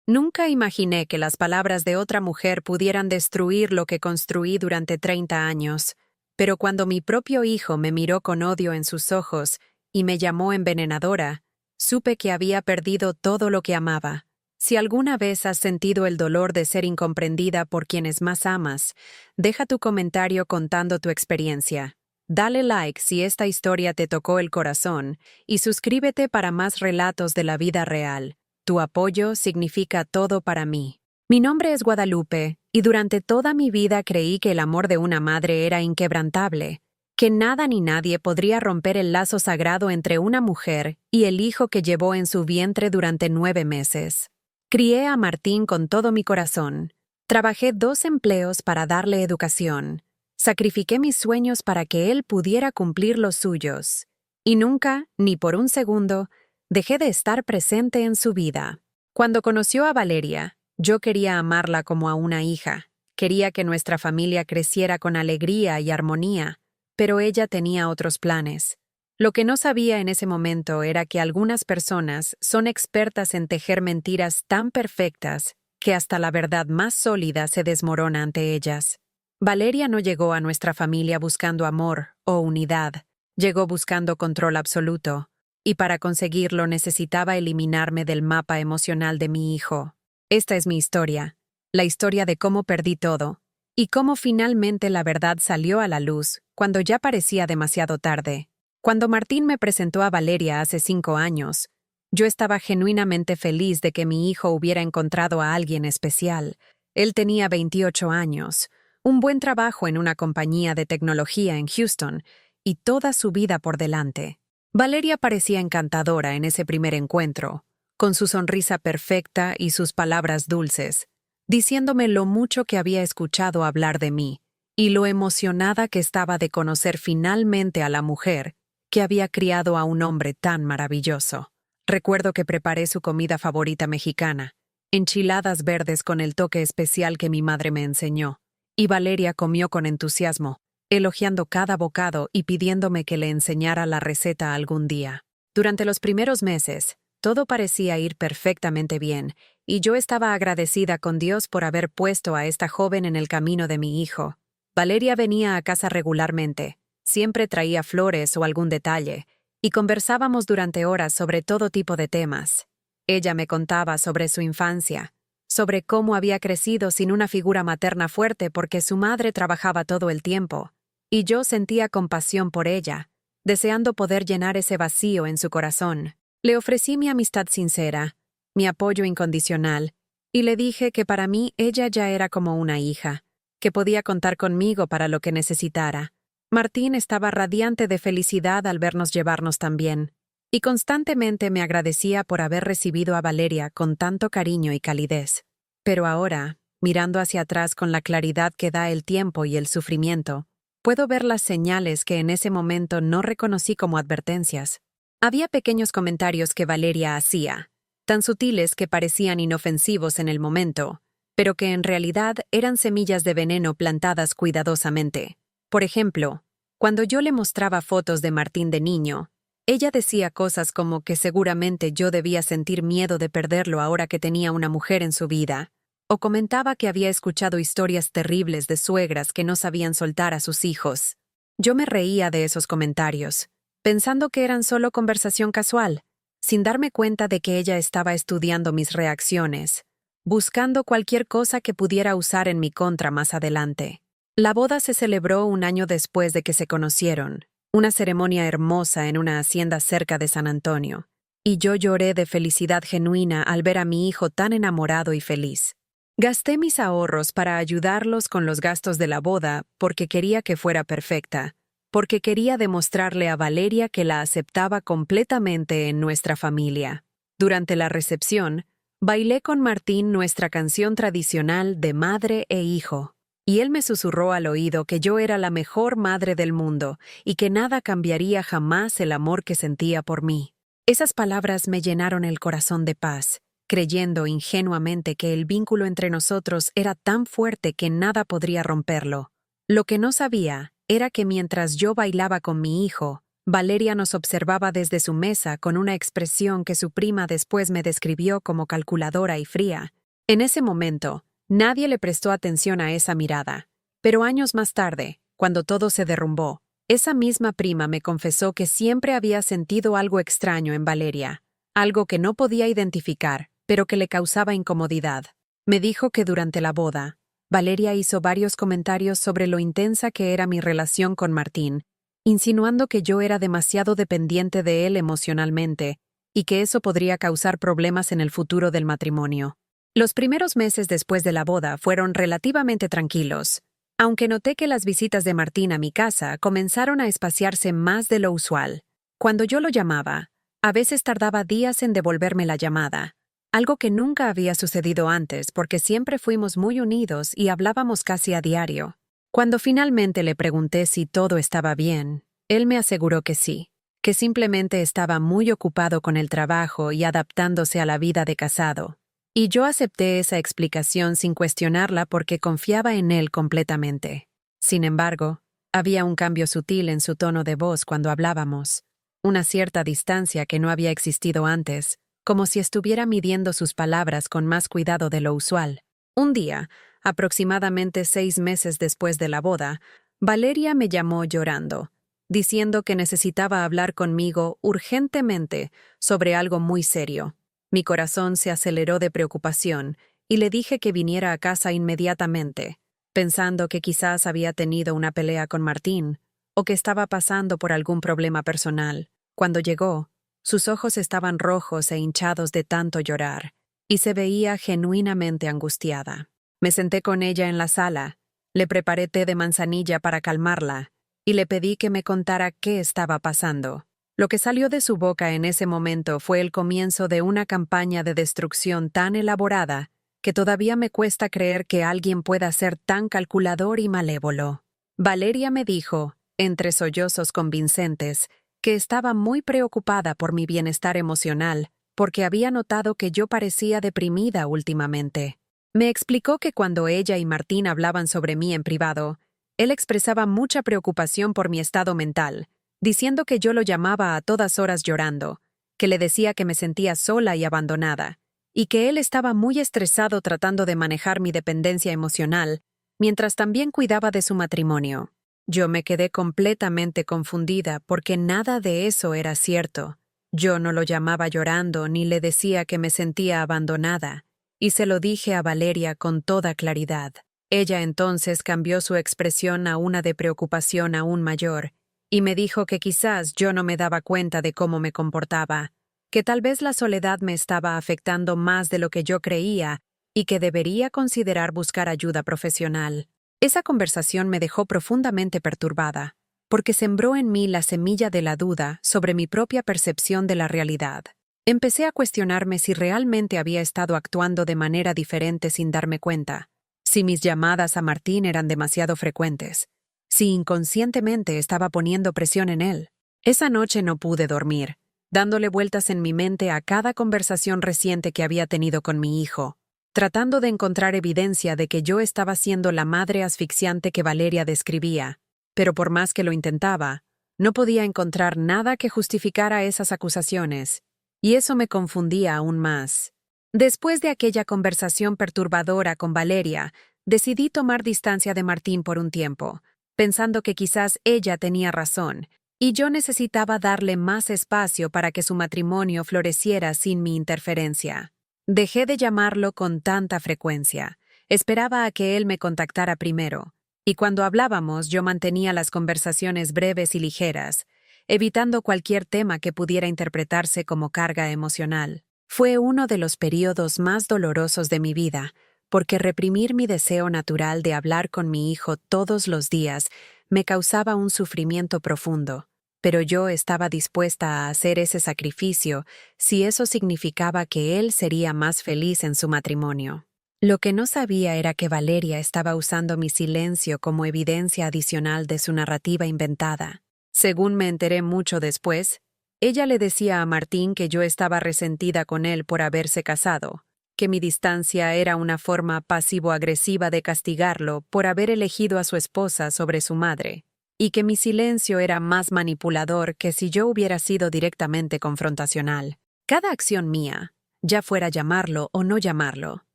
Nunca imaginé que las palabras de otra mujer pudieran destruir lo que construí durante 30 años, pero cuando mi propio hijo me miró con odio en sus ojos y me llamó envenenadora, supe que había perdido todo lo que amaba. Si alguna vez has sentido el dolor de ser incomprendida por quienes más amas, deja tu comentario contando tu experiencia. Dale like si esta historia te tocó el corazón y suscríbete para más relatos de la vida real. Tu apoyo significa todo para mí. Mi nombre es Guadalupe, y durante toda mi vida creí que el amor de una madre era inquebrantable, que nada ni nadie podría romper el lazo sagrado entre una mujer y el hijo que llevó en su vientre durante 9 meses. Crié a Martín con todo mi corazón. Trabajé 2 empleos para darle educación. Sacrifiqué mis sueños para que él pudiera cumplir los suyos. Y nunca, ni por un segundo, dejé de estar presente en su vida. Cuando conoció a Valeria, yo quería amarla como a una hija. Quería que nuestra familia creciera con alegría y armonía, pero ella tenía otros planes. Lo que no sabía en ese momento era que algunas personas son expertas en tejer mentiras tan perfectas que hasta la verdad más sólida se desmorona ante ellas. Valeria no llegó a nuestra familia buscando amor o unidad, llegó buscando control absoluto. Y para conseguirlo necesitaba eliminarme del mapa emocional de mi hijo. Esta es mi historia, la historia de cómo perdí todo, y cómo finalmente la verdad salió a la luz cuando ya parecía demasiado tarde. Cuando Martín me presentó a Valeria hace 5 años, yo estaba genuinamente feliz de que mi hijo hubiera encontrado a alguien especial. Él tenía 28 años, un buen trabajo en una compañía de tecnología en Houston, y toda su vida por delante. Valeria parecía encantadora en ese primer encuentro, con su sonrisa perfecta y sus palabras dulces, diciéndome lo mucho que había escuchado hablar de mí y lo emocionada que estaba de conocer finalmente a la mujer que había criado a un hombre tan maravilloso. Recuerdo que preparé su comida favorita mexicana, enchiladas verdes con el toque especial que mi madre me enseñó, y Valeria comió con entusiasmo, elogiando cada bocado y pidiéndome que le enseñara la receta algún día. Durante los primeros meses, todo parecía ir perfectamente bien, y yo estaba agradecida con Dios por haber puesto a esta joven en el camino de mi hijo. Valeria venía a casa regularmente, siempre traía flores o algún detalle, y conversábamos durante horas sobre todo tipo de temas. Ella me contaba sobre su infancia, sobre cómo había crecido sin una figura materna fuerte porque su madre trabajaba todo el tiempo. Y yo sentía compasión por ella, deseando poder llenar ese vacío en su corazón. Le ofrecí mi amistad sincera, mi apoyo incondicional, y le dije que para mí ella ya era como una hija, que podía contar conmigo para lo que necesitara. Martín estaba radiante de felicidad al vernos llevarnos tan bien, y constantemente me agradecía por haber recibido a Valeria con tanto cariño y calidez. Pero ahora, mirando hacia atrás con la claridad que da el tiempo y el sufrimiento, puedo ver las señales que en ese momento no reconocí como advertencias. Había pequeños comentarios que Valeria hacía, tan sutiles que parecían inofensivos en el momento, pero que en realidad eran semillas de veneno plantadas cuidadosamente. Por ejemplo, cuando yo le mostraba fotos de Martín de niño, ella decía cosas como que seguramente yo debía sentir miedo de perderlo ahora que tenía una mujer en su vida, o comentaba que había escuchado historias terribles de suegras que no sabían soltar a sus hijos. Yo me reía de esos comentarios, pensando que eran solo conversación casual, sin darme cuenta de que ella estaba estudiando mis reacciones, buscando cualquier cosa que pudiera usar en mi contra más adelante. La boda se celebró 1 año después de que se conocieron, una ceremonia hermosa en una hacienda cerca de San Antonio, y yo lloré de felicidad genuina al ver a mi hijo tan enamorado y feliz. Gasté mis ahorros para ayudarlos con los gastos de la boda porque quería que fuera perfecta, porque quería demostrarle a Valeria que la aceptaba completamente en nuestra familia. Durante la recepción, bailé con Martín nuestra canción tradicional de madre e hijo, y él me susurró al oído que yo era la mejor madre del mundo y que nada cambiaría jamás el amor que sentía por mí. Esas palabras me llenaron el corazón de paz, creyendo ingenuamente que el vínculo entre nosotros era tan fuerte que nada podría romperlo. Lo que no sabía era que mientras yo bailaba con mi hijo, Valeria nos observaba desde su mesa con una expresión que su prima después me describió como calculadora y fría, En ese momento, nadie le prestó atención a esa mirada. Pero años más tarde, cuando todo se derrumbó, esa misma prima me confesó que siempre había sentido algo extraño en Valeria, algo que no podía identificar, pero que le causaba incomodidad. Me dijo que durante la boda, Valeria hizo varios comentarios sobre lo intensa que era mi relación con Martín, insinuando que yo era demasiado dependiente de él emocionalmente y que eso podría causar problemas en el futuro del matrimonio. Los primeros meses después de la boda fueron relativamente tranquilos, aunque noté que las visitas de Martín a mi casa comenzaron a espaciarse más de lo usual. Cuando yo lo llamaba, a veces tardaba días en devolverme la llamada, algo que nunca había sucedido antes porque siempre fuimos muy unidos y hablábamos casi a diario. Cuando finalmente le pregunté si todo estaba bien, él me aseguró que sí, que simplemente estaba muy ocupado con el trabajo y adaptándose a la vida de casado. Y yo acepté esa explicación sin cuestionarla porque confiaba en él completamente. Sin embargo, había un cambio sutil en su tono de voz cuando hablábamos, una cierta distancia que no había existido antes, como si estuviera midiendo sus palabras con más cuidado de lo usual. Un día, aproximadamente 6 meses después de la boda, Valeria me llamó llorando, diciendo que necesitaba hablar conmigo urgentemente sobre algo muy serio. Mi corazón se aceleró de preocupación y le dije que viniera a casa inmediatamente, pensando que quizás había tenido una pelea con Martín o que estaba pasando por algún problema personal. Cuando llegó, sus ojos estaban rojos e hinchados de tanto llorar, y se veía genuinamente angustiada. Me senté con ella en la sala, le preparé té de manzanilla para calmarla y le pedí que me contara qué estaba pasando. Lo que salió de su boca en ese momento fue el comienzo de una campaña de destrucción tan elaborada que todavía me cuesta creer que alguien pueda ser tan calculador y malévolo. Valeria me dijo, entre sollozos convincentes, que estaba muy preocupada por mi bienestar emocional porque había notado que yo parecía deprimida últimamente. Me explicó que cuando ella y Martín hablaban sobre mí en privado, él expresaba mucha preocupación por mi estado mental, diciendo que yo lo llamaba a todas horas llorando, que le decía que me sentía sola y abandonada, y que él estaba muy estresado tratando de manejar mi dependencia emocional, mientras también cuidaba de su matrimonio. Yo me quedé completamente confundida porque nada de eso era cierto. Yo no lo llamaba llorando ni le decía que me sentía abandonada, y se lo dije a Valeria con toda claridad. Ella entonces cambió su expresión a una de preocupación aún mayor, y me dijo que quizás yo no me daba cuenta de cómo me comportaba, que tal vez la soledad me estaba afectando más de lo que yo creía y que debería considerar buscar ayuda profesional. Esa conversación me dejó profundamente perturbada, porque sembró en mí la semilla de la duda sobre mi propia percepción de la realidad. Empecé a cuestionarme si realmente había estado actuando de manera diferente sin darme cuenta, si mis llamadas a Martín eran demasiado frecuentes, si inconscientemente estaba poniendo presión en él. Esa noche no pude dormir, dándole vueltas en mi mente a cada conversación reciente que había tenido con mi hijo, tratando de encontrar evidencia de que yo estaba siendo la madre asfixiante que Valeria describía, pero por más que lo intentaba, no podía encontrar nada que justificara esas acusaciones, y eso me confundía aún más. Después de aquella conversación perturbadora con Valeria, decidí tomar distancia de Martín por un tiempo, pensando que quizás ella tenía razón, y yo necesitaba darle más espacio para que su matrimonio floreciera sin mi interferencia. Dejé de llamarlo con tanta frecuencia. Esperaba a que él me contactara primero, y cuando hablábamos yo mantenía las conversaciones breves y ligeras, evitando cualquier tema que pudiera interpretarse como carga emocional. Fue uno de los periodos más dolorosos de mi vida, porque reprimir mi deseo natural de hablar con mi hijo todos los días me causaba un sufrimiento profundo, pero yo estaba dispuesta a hacer ese sacrificio si eso significaba que él sería más feliz en su matrimonio. Lo que no sabía era que Valeria estaba usando mi silencio como evidencia adicional de su narrativa inventada. Según me enteré mucho después, ella le decía a Martín que yo estaba resentida con él por haberse casado, que mi distancia era una forma pasivo-agresiva de castigarlo por haber elegido a su esposa sobre su madre, y que mi silencio era más manipulador que si yo hubiera sido directamente confrontacional. Cada acción mía, ya fuera llamarlo o no llamarlo,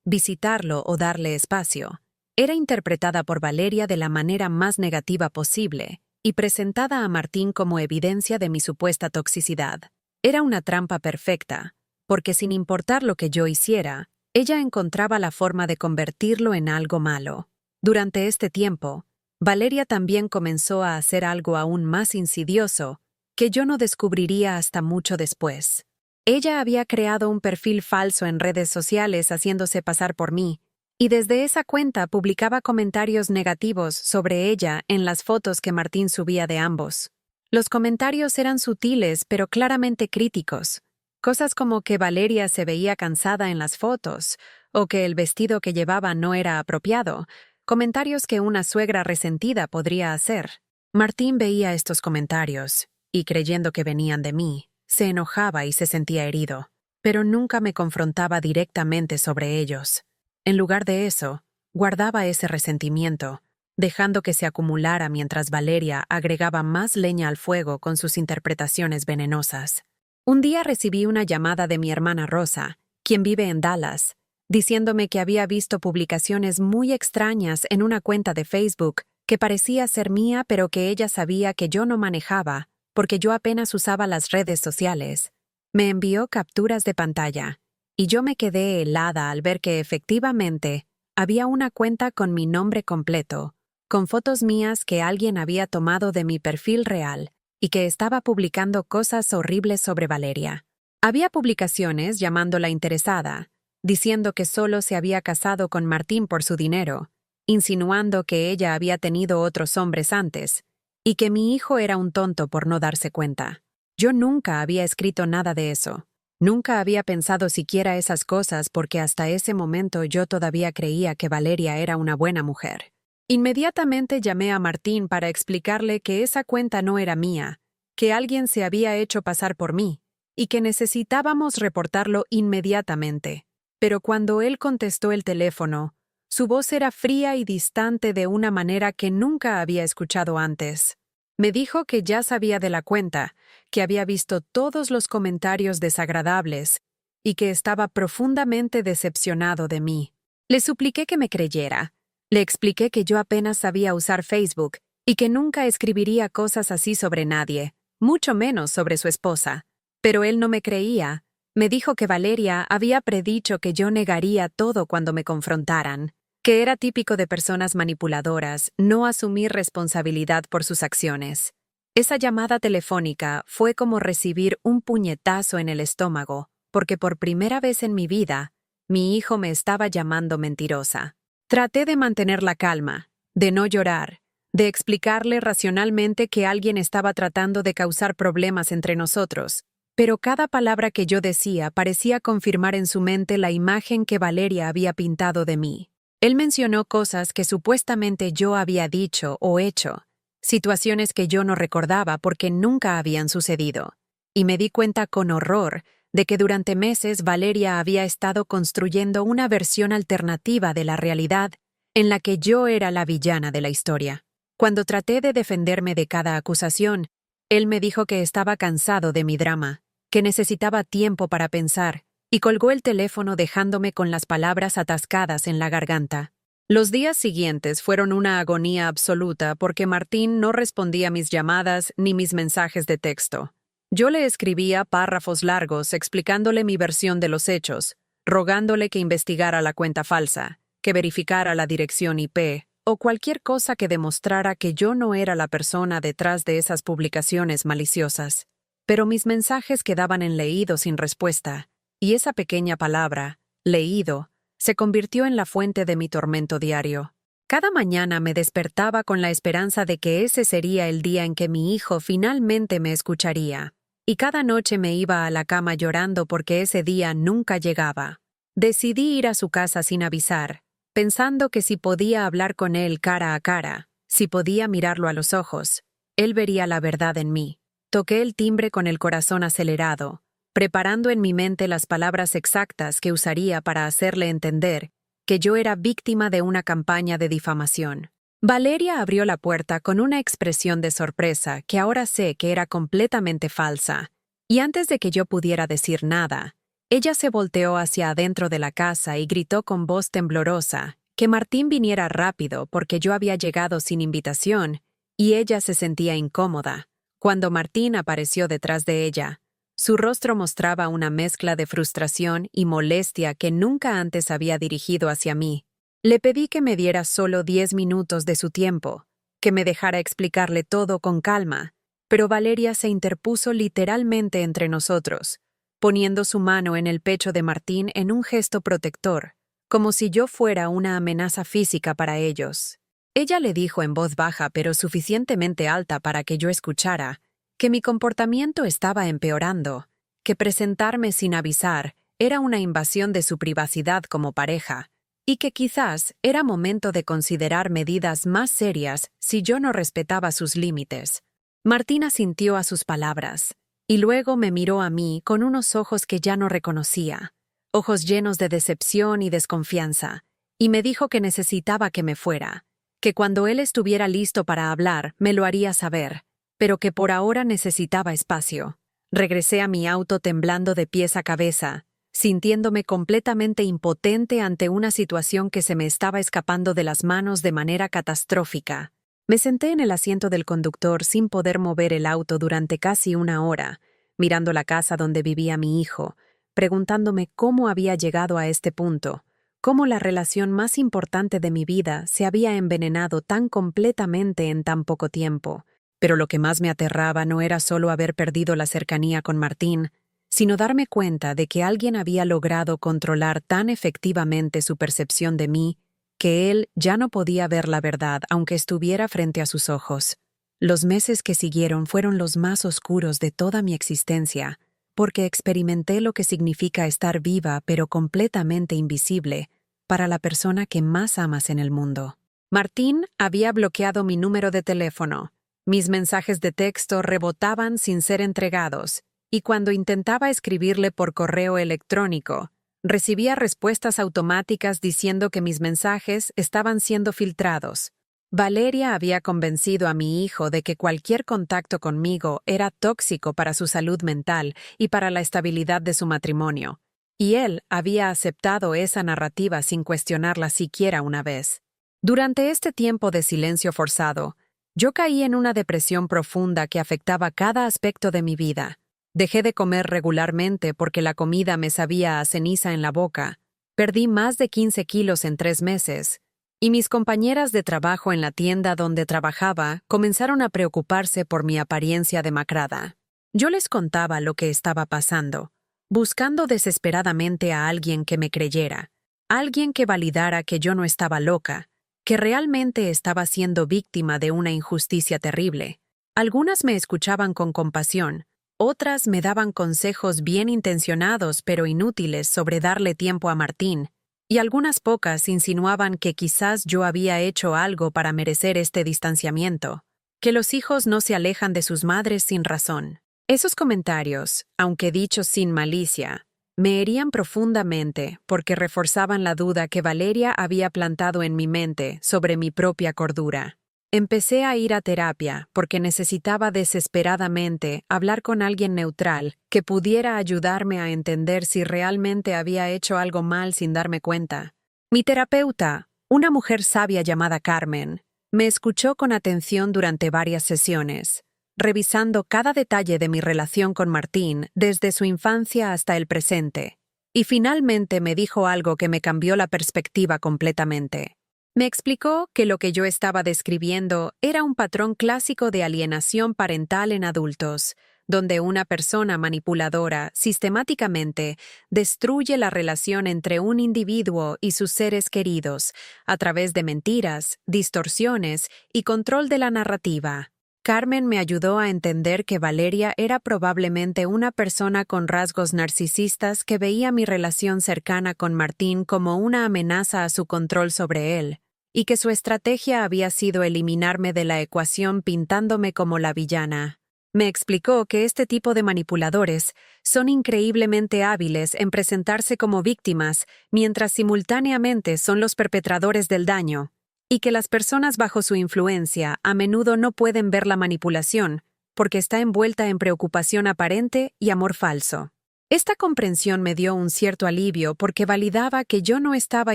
visitarlo o darle espacio, era interpretada por Valeria de la manera más negativa posible y presentada a Martín como evidencia de mi supuesta toxicidad. Era una trampa perfecta, porque sin importar lo que yo hiciera, ella encontraba la forma de convertirlo en algo malo. Durante este tiempo, Valeria también comenzó a hacer algo aún más insidioso que yo no descubriría hasta mucho después. Ella había creado un perfil falso en redes sociales haciéndose pasar por mí, y desde esa cuenta publicaba comentarios negativos sobre ella en las fotos que Martín subía de ambos. Los comentarios eran sutiles pero claramente críticos. Cosas como que Valeria se veía cansada en las fotos, o que el vestido que llevaba no era apropiado, comentarios que una suegra resentida podría hacer. Martín veía estos comentarios, y creyendo que venían de mí, se enojaba y se sentía herido, pero nunca me confrontaba directamente sobre ellos. En lugar de eso, guardaba ese resentimiento, dejando que se acumulara mientras Valeria agregaba más leña al fuego con sus interpretaciones venenosas. Un día recibí una llamada de mi hermana Rosa, quien vive en Dallas, diciéndome que había visto publicaciones muy extrañas en una cuenta de Facebook que parecía ser mía pero que ella sabía que yo no manejaba porque yo apenas usaba las redes sociales. Me envió capturas de pantalla, y yo me quedé helada al ver que efectivamente había una cuenta con mi nombre completo, con fotos mías que alguien había tomado de mi perfil real y que estaba publicando cosas horribles sobre Valeria. Había publicaciones llamándola interesada, diciendo que solo se había casado con Martín por su dinero, insinuando que ella había tenido otros hombres antes, y que mi hijo era un tonto por no darse cuenta. Yo nunca había escrito nada de eso. Nunca había pensado siquiera esas cosas porque hasta ese momento yo todavía creía que Valeria era una buena mujer. Inmediatamente llamé a Martín para explicarle que esa cuenta no era mía, que alguien se había hecho pasar por mí, y que necesitábamos reportarlo inmediatamente. Pero cuando él contestó el teléfono, su voz era fría y distante de una manera que nunca había escuchado antes. Me dijo que ya sabía de la cuenta, que había visto todos los comentarios desagradables y que estaba profundamente decepcionado de mí. Le supliqué que me creyera. Le expliqué que yo apenas sabía usar Facebook y que nunca escribiría cosas así sobre nadie, mucho menos sobre su esposa. Pero él no me creía. Me dijo que Valeria había predicho que yo negaría todo cuando me confrontaran, que era típico de personas manipuladoras no asumir responsabilidad por sus acciones. Esa llamada telefónica fue como recibir un puñetazo en el estómago, porque por primera vez en mi vida, mi hijo me estaba llamando mentirosa. Traté de mantener la calma, de no llorar, de explicarle racionalmente que alguien estaba tratando de causar problemas entre nosotros, pero cada palabra que yo decía parecía confirmar en su mente la imagen que Valeria había pintado de mí. Él mencionó cosas que supuestamente yo había dicho o hecho, situaciones que yo no recordaba porque nunca habían sucedido, y me di cuenta con horror de que durante meses Valeria había estado construyendo una versión alternativa de la realidad en la que yo era la villana de la historia. Cuando traté de defenderme de cada acusación, él me dijo que estaba cansado de mi drama, que necesitaba tiempo para pensar, y colgó el teléfono dejándome con las palabras atascadas en la garganta. Los días siguientes fueron una agonía absoluta porque Martín no respondía a mis llamadas ni mis mensajes de texto. Yo le escribía párrafos largos explicándole mi versión de los hechos, rogándole que investigara la cuenta falsa, que verificara la dirección IP, o cualquier cosa que demostrara que yo no era la persona detrás de esas publicaciones maliciosas. Pero mis mensajes quedaban en leído sin respuesta, y esa pequeña palabra, leído, se convirtió en la fuente de mi tormento diario. Cada mañana me despertaba con la esperanza de que ese sería el día en que mi hijo finalmente me escucharía, y cada noche me iba a la cama llorando porque ese día nunca llegaba. Decidí ir a su casa sin avisar, pensando que si podía hablar con él cara a cara, si podía mirarlo a los ojos, él vería la verdad en mí. Toqué el timbre con el corazón acelerado, preparando en mi mente las palabras exactas que usaría para hacerle entender que yo era víctima de una campaña de difamación. Valeria abrió la puerta con una expresión de sorpresa que ahora sé que era completamente falsa, y antes de que yo pudiera decir nada, Ella se volteó hacia adentro de la casa y gritó con voz temblorosa que Martín viniera rápido porque yo había llegado sin invitación, y ella se sentía incómoda. Cuando Martín apareció detrás de ella, su rostro mostraba una mezcla de frustración y molestia que nunca antes había dirigido hacia mí. Le pedí que me diera solo 10 minutos de su tiempo, que me dejara explicarle todo con calma, pero Valeria se interpuso literalmente entre nosotros, poniendo su mano en el pecho de Martín en un gesto protector, como si yo fuera una amenaza física para ellos. Ella le dijo en voz baja pero suficientemente alta para que yo escuchara, que mi comportamiento estaba empeorando, que presentarme sin avisar era una invasión de su privacidad como pareja, y que quizás era momento de considerar medidas más serias si yo no respetaba sus límites. Martín asintió a sus palabras, y luego me miró a mí con unos ojos que ya no reconocía, ojos llenos de decepción y desconfianza, y me dijo que necesitaba que me fuera, que cuando él estuviera listo para hablar me lo haría saber, pero que por ahora necesitaba espacio. Regresé a mi auto temblando de pies a cabeza, sintiéndome completamente impotente ante una situación que se me estaba escapando de las manos de manera catastrófica. Me senté en el asiento del conductor sin poder mover el auto durante casi una hora, mirando la casa donde vivía mi hijo, preguntándome cómo había llegado a este punto, cómo la relación más importante de mi vida se había envenenado tan completamente en tan poco tiempo. Pero lo que más me aterraba no era solo haber perdido la cercanía con Martín, sino darme cuenta de que alguien había logrado controlar tan efectivamente su percepción de mí que él ya no podía ver la verdad aunque estuviera frente a sus ojos. Los meses que siguieron fueron los más oscuros de toda mi existencia, porque experimenté lo que significa estar viva pero completamente invisible para la persona que más amas en el mundo. Martín había bloqueado mi número de teléfono. Mis mensajes de texto rebotaban sin ser entregados, y cuando intentaba escribirle por correo electrónico, recibía respuestas automáticas diciendo que mis mensajes estaban siendo filtrados. Valeria había convencido a mi hijo de que cualquier contacto conmigo era tóxico para su salud mental y para la estabilidad de su matrimonio, y él había aceptado esa narrativa sin cuestionarla siquiera una vez. Durante este tiempo de silencio forzado, yo caí en una depresión profunda que afectaba cada aspecto de mi vida. Dejé de comer regularmente porque la comida me sabía a ceniza en la boca. Perdí más de 15 kilos en 3 meses. Y mis compañeras de trabajo en la tienda donde trabajaba comenzaron a preocuparse por mi apariencia demacrada. Yo les contaba lo que estaba pasando, buscando desesperadamente a alguien que me creyera, alguien que validara que yo no estaba loca, que realmente estaba siendo víctima de una injusticia terrible. Algunas me escuchaban con compasión, otras me daban consejos bien intencionados pero inútiles sobre darle tiempo a Martín, y algunas pocas insinuaban que quizás yo había hecho algo para merecer este distanciamiento, que los hijos no se alejan de sus madres sin razón. Esos comentarios, aunque dichos sin malicia, me herían profundamente porque reforzaban la duda que Valeria había plantado en mi mente sobre mi propia cordura. Empecé a ir a terapia porque necesitaba desesperadamente hablar con alguien neutral que pudiera ayudarme a entender si realmente había hecho algo mal sin darme cuenta. Mi terapeuta, una mujer sabia llamada Carmen, me escuchó con atención durante varias sesiones, revisando cada detalle de mi relación con Martín desde su infancia hasta el presente, y finalmente me dijo algo que me cambió la perspectiva completamente. Me explicó que lo que yo estaba describiendo era un patrón clásico de alienación parental en adultos, donde una persona manipuladora sistemáticamente destruye la relación entre un individuo y sus seres queridos a través de mentiras, distorsiones y control de la narrativa. Carmen me ayudó a entender que Valeria era probablemente una persona con rasgos narcisistas que veía mi relación cercana con Martín como una amenaza a su control sobre él, y que su estrategia había sido eliminarme de la ecuación pintándome como la villana. Me explicó que este tipo de manipuladores son increíblemente hábiles en presentarse como víctimas mientras simultáneamente son los perpetradores del daño, y que las personas bajo su influencia a menudo no pueden ver la manipulación porque está envuelta en preocupación aparente y amor falso. Esta comprensión me dio un cierto alivio porque validaba que yo no estaba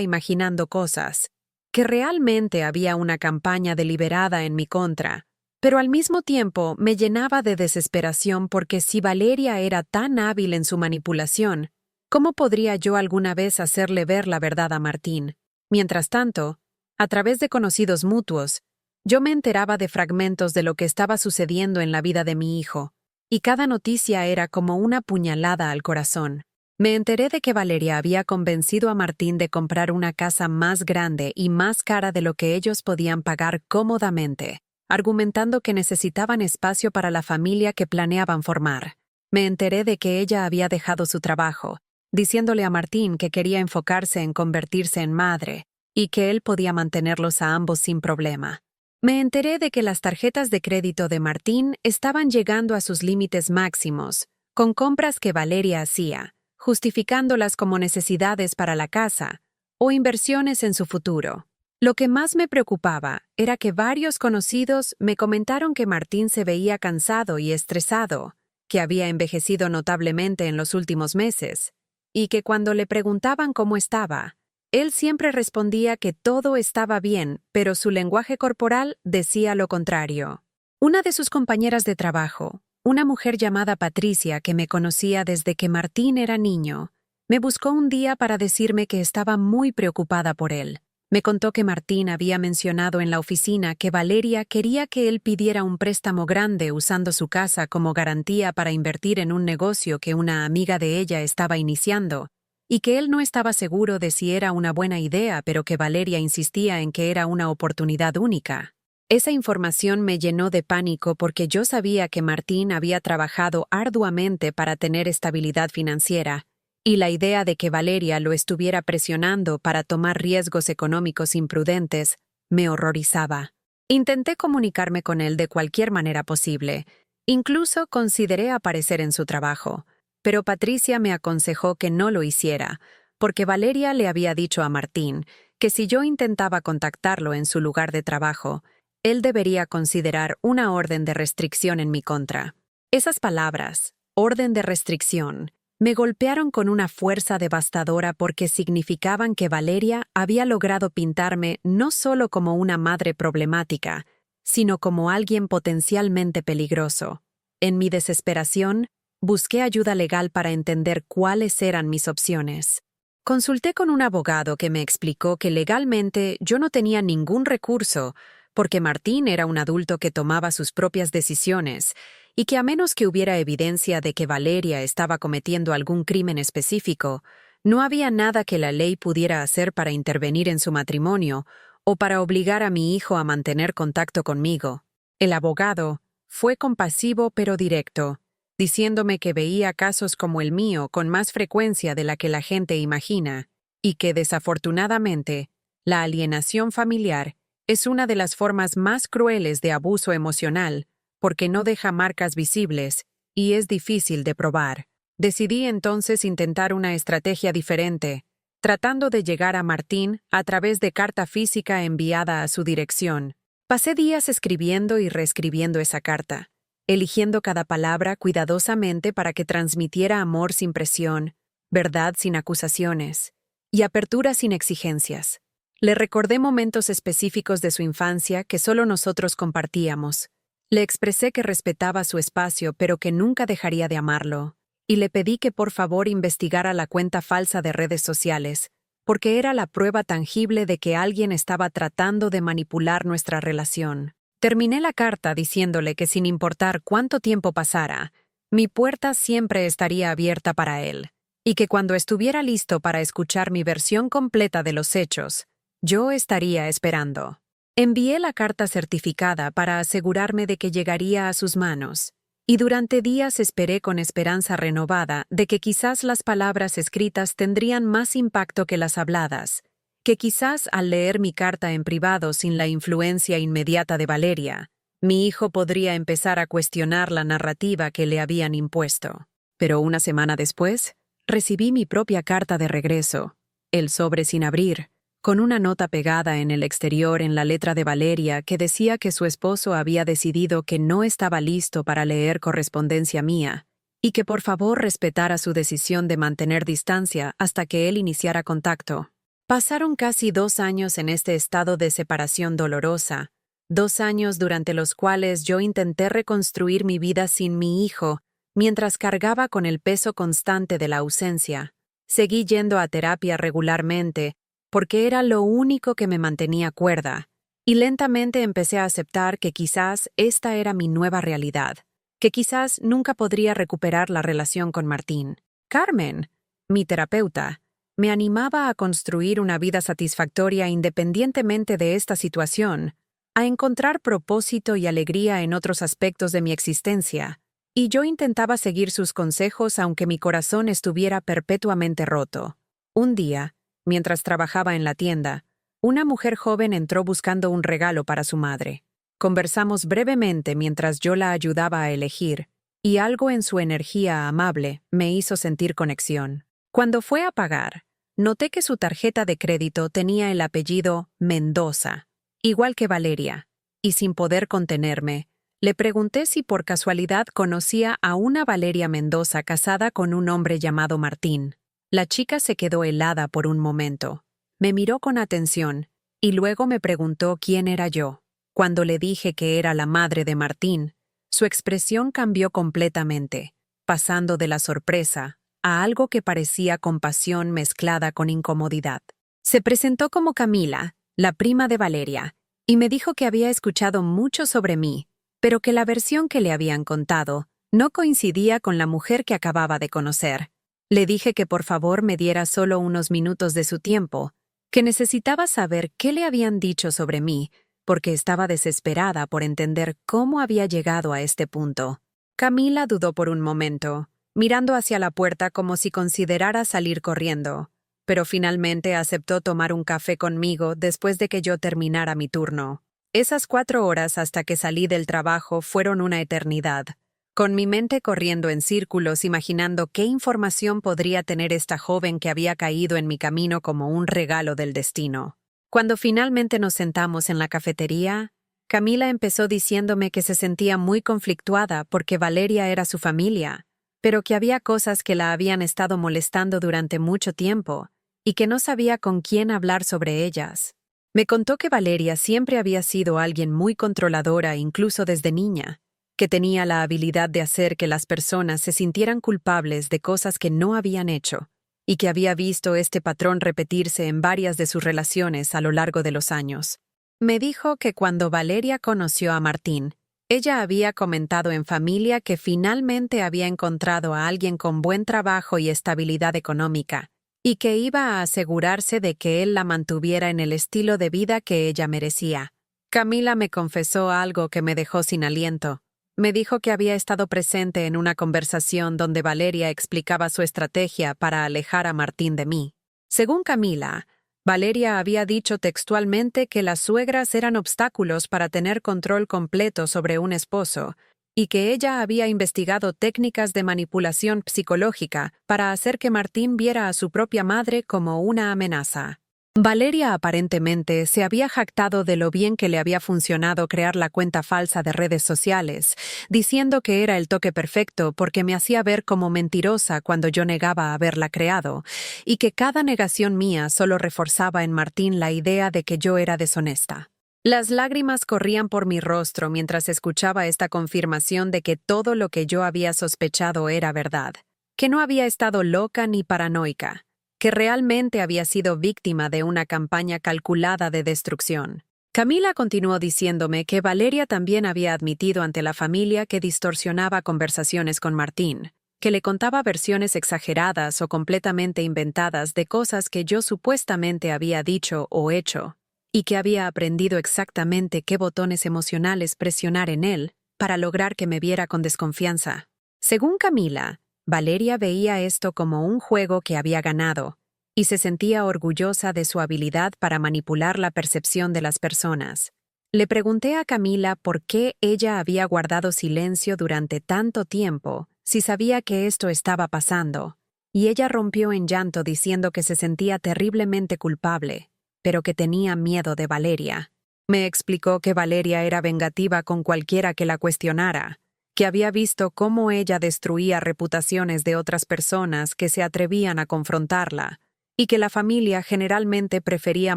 imaginando cosas, que realmente había una campaña deliberada en mi contra, pero al mismo tiempo me llenaba de desesperación porque si Valeria era tan hábil en su manipulación, ¿cómo podría yo alguna vez hacerle ver la verdad a Martín? Mientras tanto, a través de conocidos mutuos, yo me enteraba de fragmentos de lo que estaba sucediendo en la vida de mi hijo, y cada noticia era como una puñalada al corazón. Me enteré de que Valeria había convencido a Martín de comprar una casa más grande y más cara de lo que ellos podían pagar cómodamente, argumentando que necesitaban espacio para la familia que planeaban formar. Me enteré de que ella había dejado su trabajo, diciéndole a Martín que quería enfocarse en convertirse en madre y que él podía mantenerlos a ambos sin problema. Me enteré de que las tarjetas de crédito de Martín estaban llegando a sus límites máximos, con compras que Valeria hacía, justificándolas como necesidades para la casa o inversiones en su futuro. Lo que más me preocupaba era que varios conocidos me comentaron que Martín se veía cansado y estresado, que había envejecido notablemente en los últimos meses, y que cuando le preguntaban cómo estaba, él siempre respondía que todo estaba bien, pero su lenguaje corporal decía lo contrario. Una de sus compañeras de trabajo, una mujer llamada Patricia que me conocía desde que Martín era niño, me buscó un día para decirme que estaba muy preocupada por él. Me contó que Martín había mencionado en la oficina que Valeria quería que él pidiera un préstamo grande usando su casa como garantía para invertir en un negocio que una amiga de ella estaba iniciando, y que él no estaba seguro de si era una buena idea, pero que Valeria insistía en que era una oportunidad única. Esa información me llenó de pánico porque yo sabía que Martín había trabajado arduamente para tener estabilidad financiera, y la idea de que Valeria lo estuviera presionando para tomar riesgos económicos imprudentes me horrorizaba. Intenté comunicarme con él de cualquier manera posible. Incluso consideré aparecer en su trabajo, pero Patricia me aconsejó que no lo hiciera, porque Valeria le había dicho a Martín que si yo intentaba contactarlo en su lugar de trabajo, él debería considerar una orden de restricción en mi contra. Esas palabras, orden de restricción, me golpearon con una fuerza devastadora porque significaban que Valeria había logrado pintarme no solo como una madre problemática, sino como alguien potencialmente peligroso. En mi desesperación, busqué ayuda legal para entender cuáles eran mis opciones. Consulté con un abogado que me explicó que legalmente yo no tenía ningún recurso, porque Martín era un adulto que tomaba sus propias decisiones, y que a menos que hubiera evidencia de que Valeria estaba cometiendo algún crimen específico, no había nada que la ley pudiera hacer para intervenir en su matrimonio o para obligar a mi hijo a mantener contacto conmigo. El abogado fue compasivo pero directo, diciéndome que veía casos como el mío con más frecuencia de la que la gente imagina, y que, desafortunadamente, la alienación familiar es una de las formas más crueles de abuso emocional, porque no deja marcas visibles y es difícil de probar. Decidí entonces intentar una estrategia diferente, tratando de llegar a Martín a través de carta física enviada a su dirección. Pasé días escribiendo y reescribiendo esa carta, eligiendo cada palabra cuidadosamente para que transmitiera amor sin presión, verdad sin acusaciones y apertura sin exigencias. Le recordé momentos específicos de su infancia que solo nosotros compartíamos. Le expresé que respetaba su espacio pero que nunca dejaría de amarlo, y le pedí que por favor investigara la cuenta falsa de redes sociales, porque era la prueba tangible de que alguien estaba tratando de manipular nuestra relación. Terminé la carta diciéndole que sin importar cuánto tiempo pasara, mi puerta siempre estaría abierta para él, y que cuando estuviera listo para escuchar mi versión completa de los hechos, yo estaría esperando. Envié la carta certificada para asegurarme de que llegaría a sus manos, y durante días esperé con esperanza renovada de que quizás las palabras escritas tendrían más impacto que las habladas, que quizás al leer mi carta en privado sin la influencia inmediata de Valeria, mi hijo podría empezar a cuestionar la narrativa que le habían impuesto. Pero una semana después, recibí mi propia carta de regreso, el sobre sin abrir, con una nota pegada en el exterior en la letra de Valeria que decía que su esposo había decidido que no estaba listo para leer correspondencia mía y que por favor respetara su decisión de mantener distancia hasta que él iniciara contacto. Pasaron casi 2 años en este estado de separación dolorosa, 2 años durante los cuales yo intenté reconstruir mi vida sin mi hijo, mientras cargaba con el peso constante de la ausencia. Seguí yendo a terapia regularmente, porque era lo único que me mantenía cuerda, y lentamente empecé a aceptar que quizás esta era mi nueva realidad, que quizás nunca podría recuperar la relación con Martín. Carmen, mi terapeuta, me animaba a construir una vida satisfactoria independientemente de esta situación, a encontrar propósito y alegría en otros aspectos de mi existencia, y yo intentaba seguir sus consejos aunque mi corazón estuviera perpetuamente roto. Un día, mientras trabajaba en la tienda, una mujer joven entró buscando un regalo para su madre. Conversamos brevemente mientras yo la ayudaba a elegir, y algo en su energía amable me hizo sentir conexión. Cuando fue a pagar, noté que su tarjeta de crédito tenía el apellido Mendoza, igual que Valeria, y sin poder contenerme, le pregunté si por casualidad conocía a una Valeria Mendoza casada con un hombre llamado Martín. La chica se quedó helada por un momento. Me miró con atención, y luego me preguntó quién era yo. Cuando le dije que era la madre de Martín, su expresión cambió completamente, pasando de la sorpresa a algo que parecía compasión mezclada con incomodidad. Se presentó como Camila, la prima de Valeria, y me dijo que había escuchado mucho sobre mí, pero que la versión que le habían contado no coincidía con la mujer que acababa de conocer. Le dije que por favor me diera solo unos minutos de su tiempo, que necesitaba saber qué le habían dicho sobre mí, porque estaba desesperada por entender cómo había llegado a este punto. Camila dudó por un momento, mirando hacia la puerta como si considerara salir corriendo, pero finalmente aceptó tomar un café conmigo después de que yo terminara mi turno. Esas 4 horas hasta que salí del trabajo fueron una eternidad, con mi mente corriendo en círculos imaginando qué información podría tener esta joven que había caído en mi camino como un regalo del destino. Cuando finalmente nos sentamos en la cafetería, Camila empezó diciéndome que se sentía muy conflictuada porque Valeria era su familia, pero que había cosas que la habían estado molestando durante mucho tiempo y que no sabía con quién hablar sobre ellas. Me contó que Valeria siempre había sido alguien muy controladora incluso desde niña, que tenía la habilidad de hacer que las personas se sintieran culpables de cosas que no habían hecho, y que había visto este patrón repetirse en varias de sus relaciones a lo largo de los años. Me dijo que cuando Valeria conoció a Martín, ella había comentado en familia que finalmente había encontrado a alguien con buen trabajo y estabilidad económica, y que iba a asegurarse de que él la mantuviera en el estilo de vida que ella merecía. Camila me confesó algo que me dejó sin aliento. Me dijo que había estado presente en una conversación donde Valeria explicaba su estrategia para alejar a Martín de mí. Según Camila, Valeria había dicho textualmente que las suegras eran obstáculos para tener control completo sobre un esposo, y que ella había investigado técnicas de manipulación psicológica para hacer que Martín viera a su propia madre como una amenaza. Valeria aparentemente se había jactado de lo bien que le había funcionado crear la cuenta falsa de redes sociales, diciendo que era el toque perfecto porque me hacía ver como mentirosa cuando yo negaba haberla creado, y que cada negación mía solo reforzaba en Martín la idea de que yo era deshonesta. Las lágrimas corrían por mi rostro mientras escuchaba esta confirmación de que todo lo que yo había sospechado era verdad, que no había estado loca ni paranoica, que realmente había sido víctima de una campaña calculada de destrucción. Camila continuó diciéndome que Valeria también había admitido ante la familia que distorsionaba conversaciones con Martín, que le contaba versiones exageradas o completamente inventadas de cosas que yo supuestamente había dicho o hecho, y que había aprendido exactamente qué botones emocionales presionar en él para lograr que me viera con desconfianza. Según Camila, Valeria veía esto como un juego que había ganado, y se sentía orgullosa de su habilidad para manipular la percepción de las personas. Le pregunté a Camila por qué ella había guardado silencio durante tanto tiempo si sabía que esto estaba pasando, y ella rompió en llanto diciendo que se sentía terriblemente culpable, pero que tenía miedo de Valeria. Me explicó que Valeria era vengativa con cualquiera que la cuestionara, que había visto cómo ella destruía reputaciones de otras personas que se atrevían a confrontarla, y que la familia generalmente prefería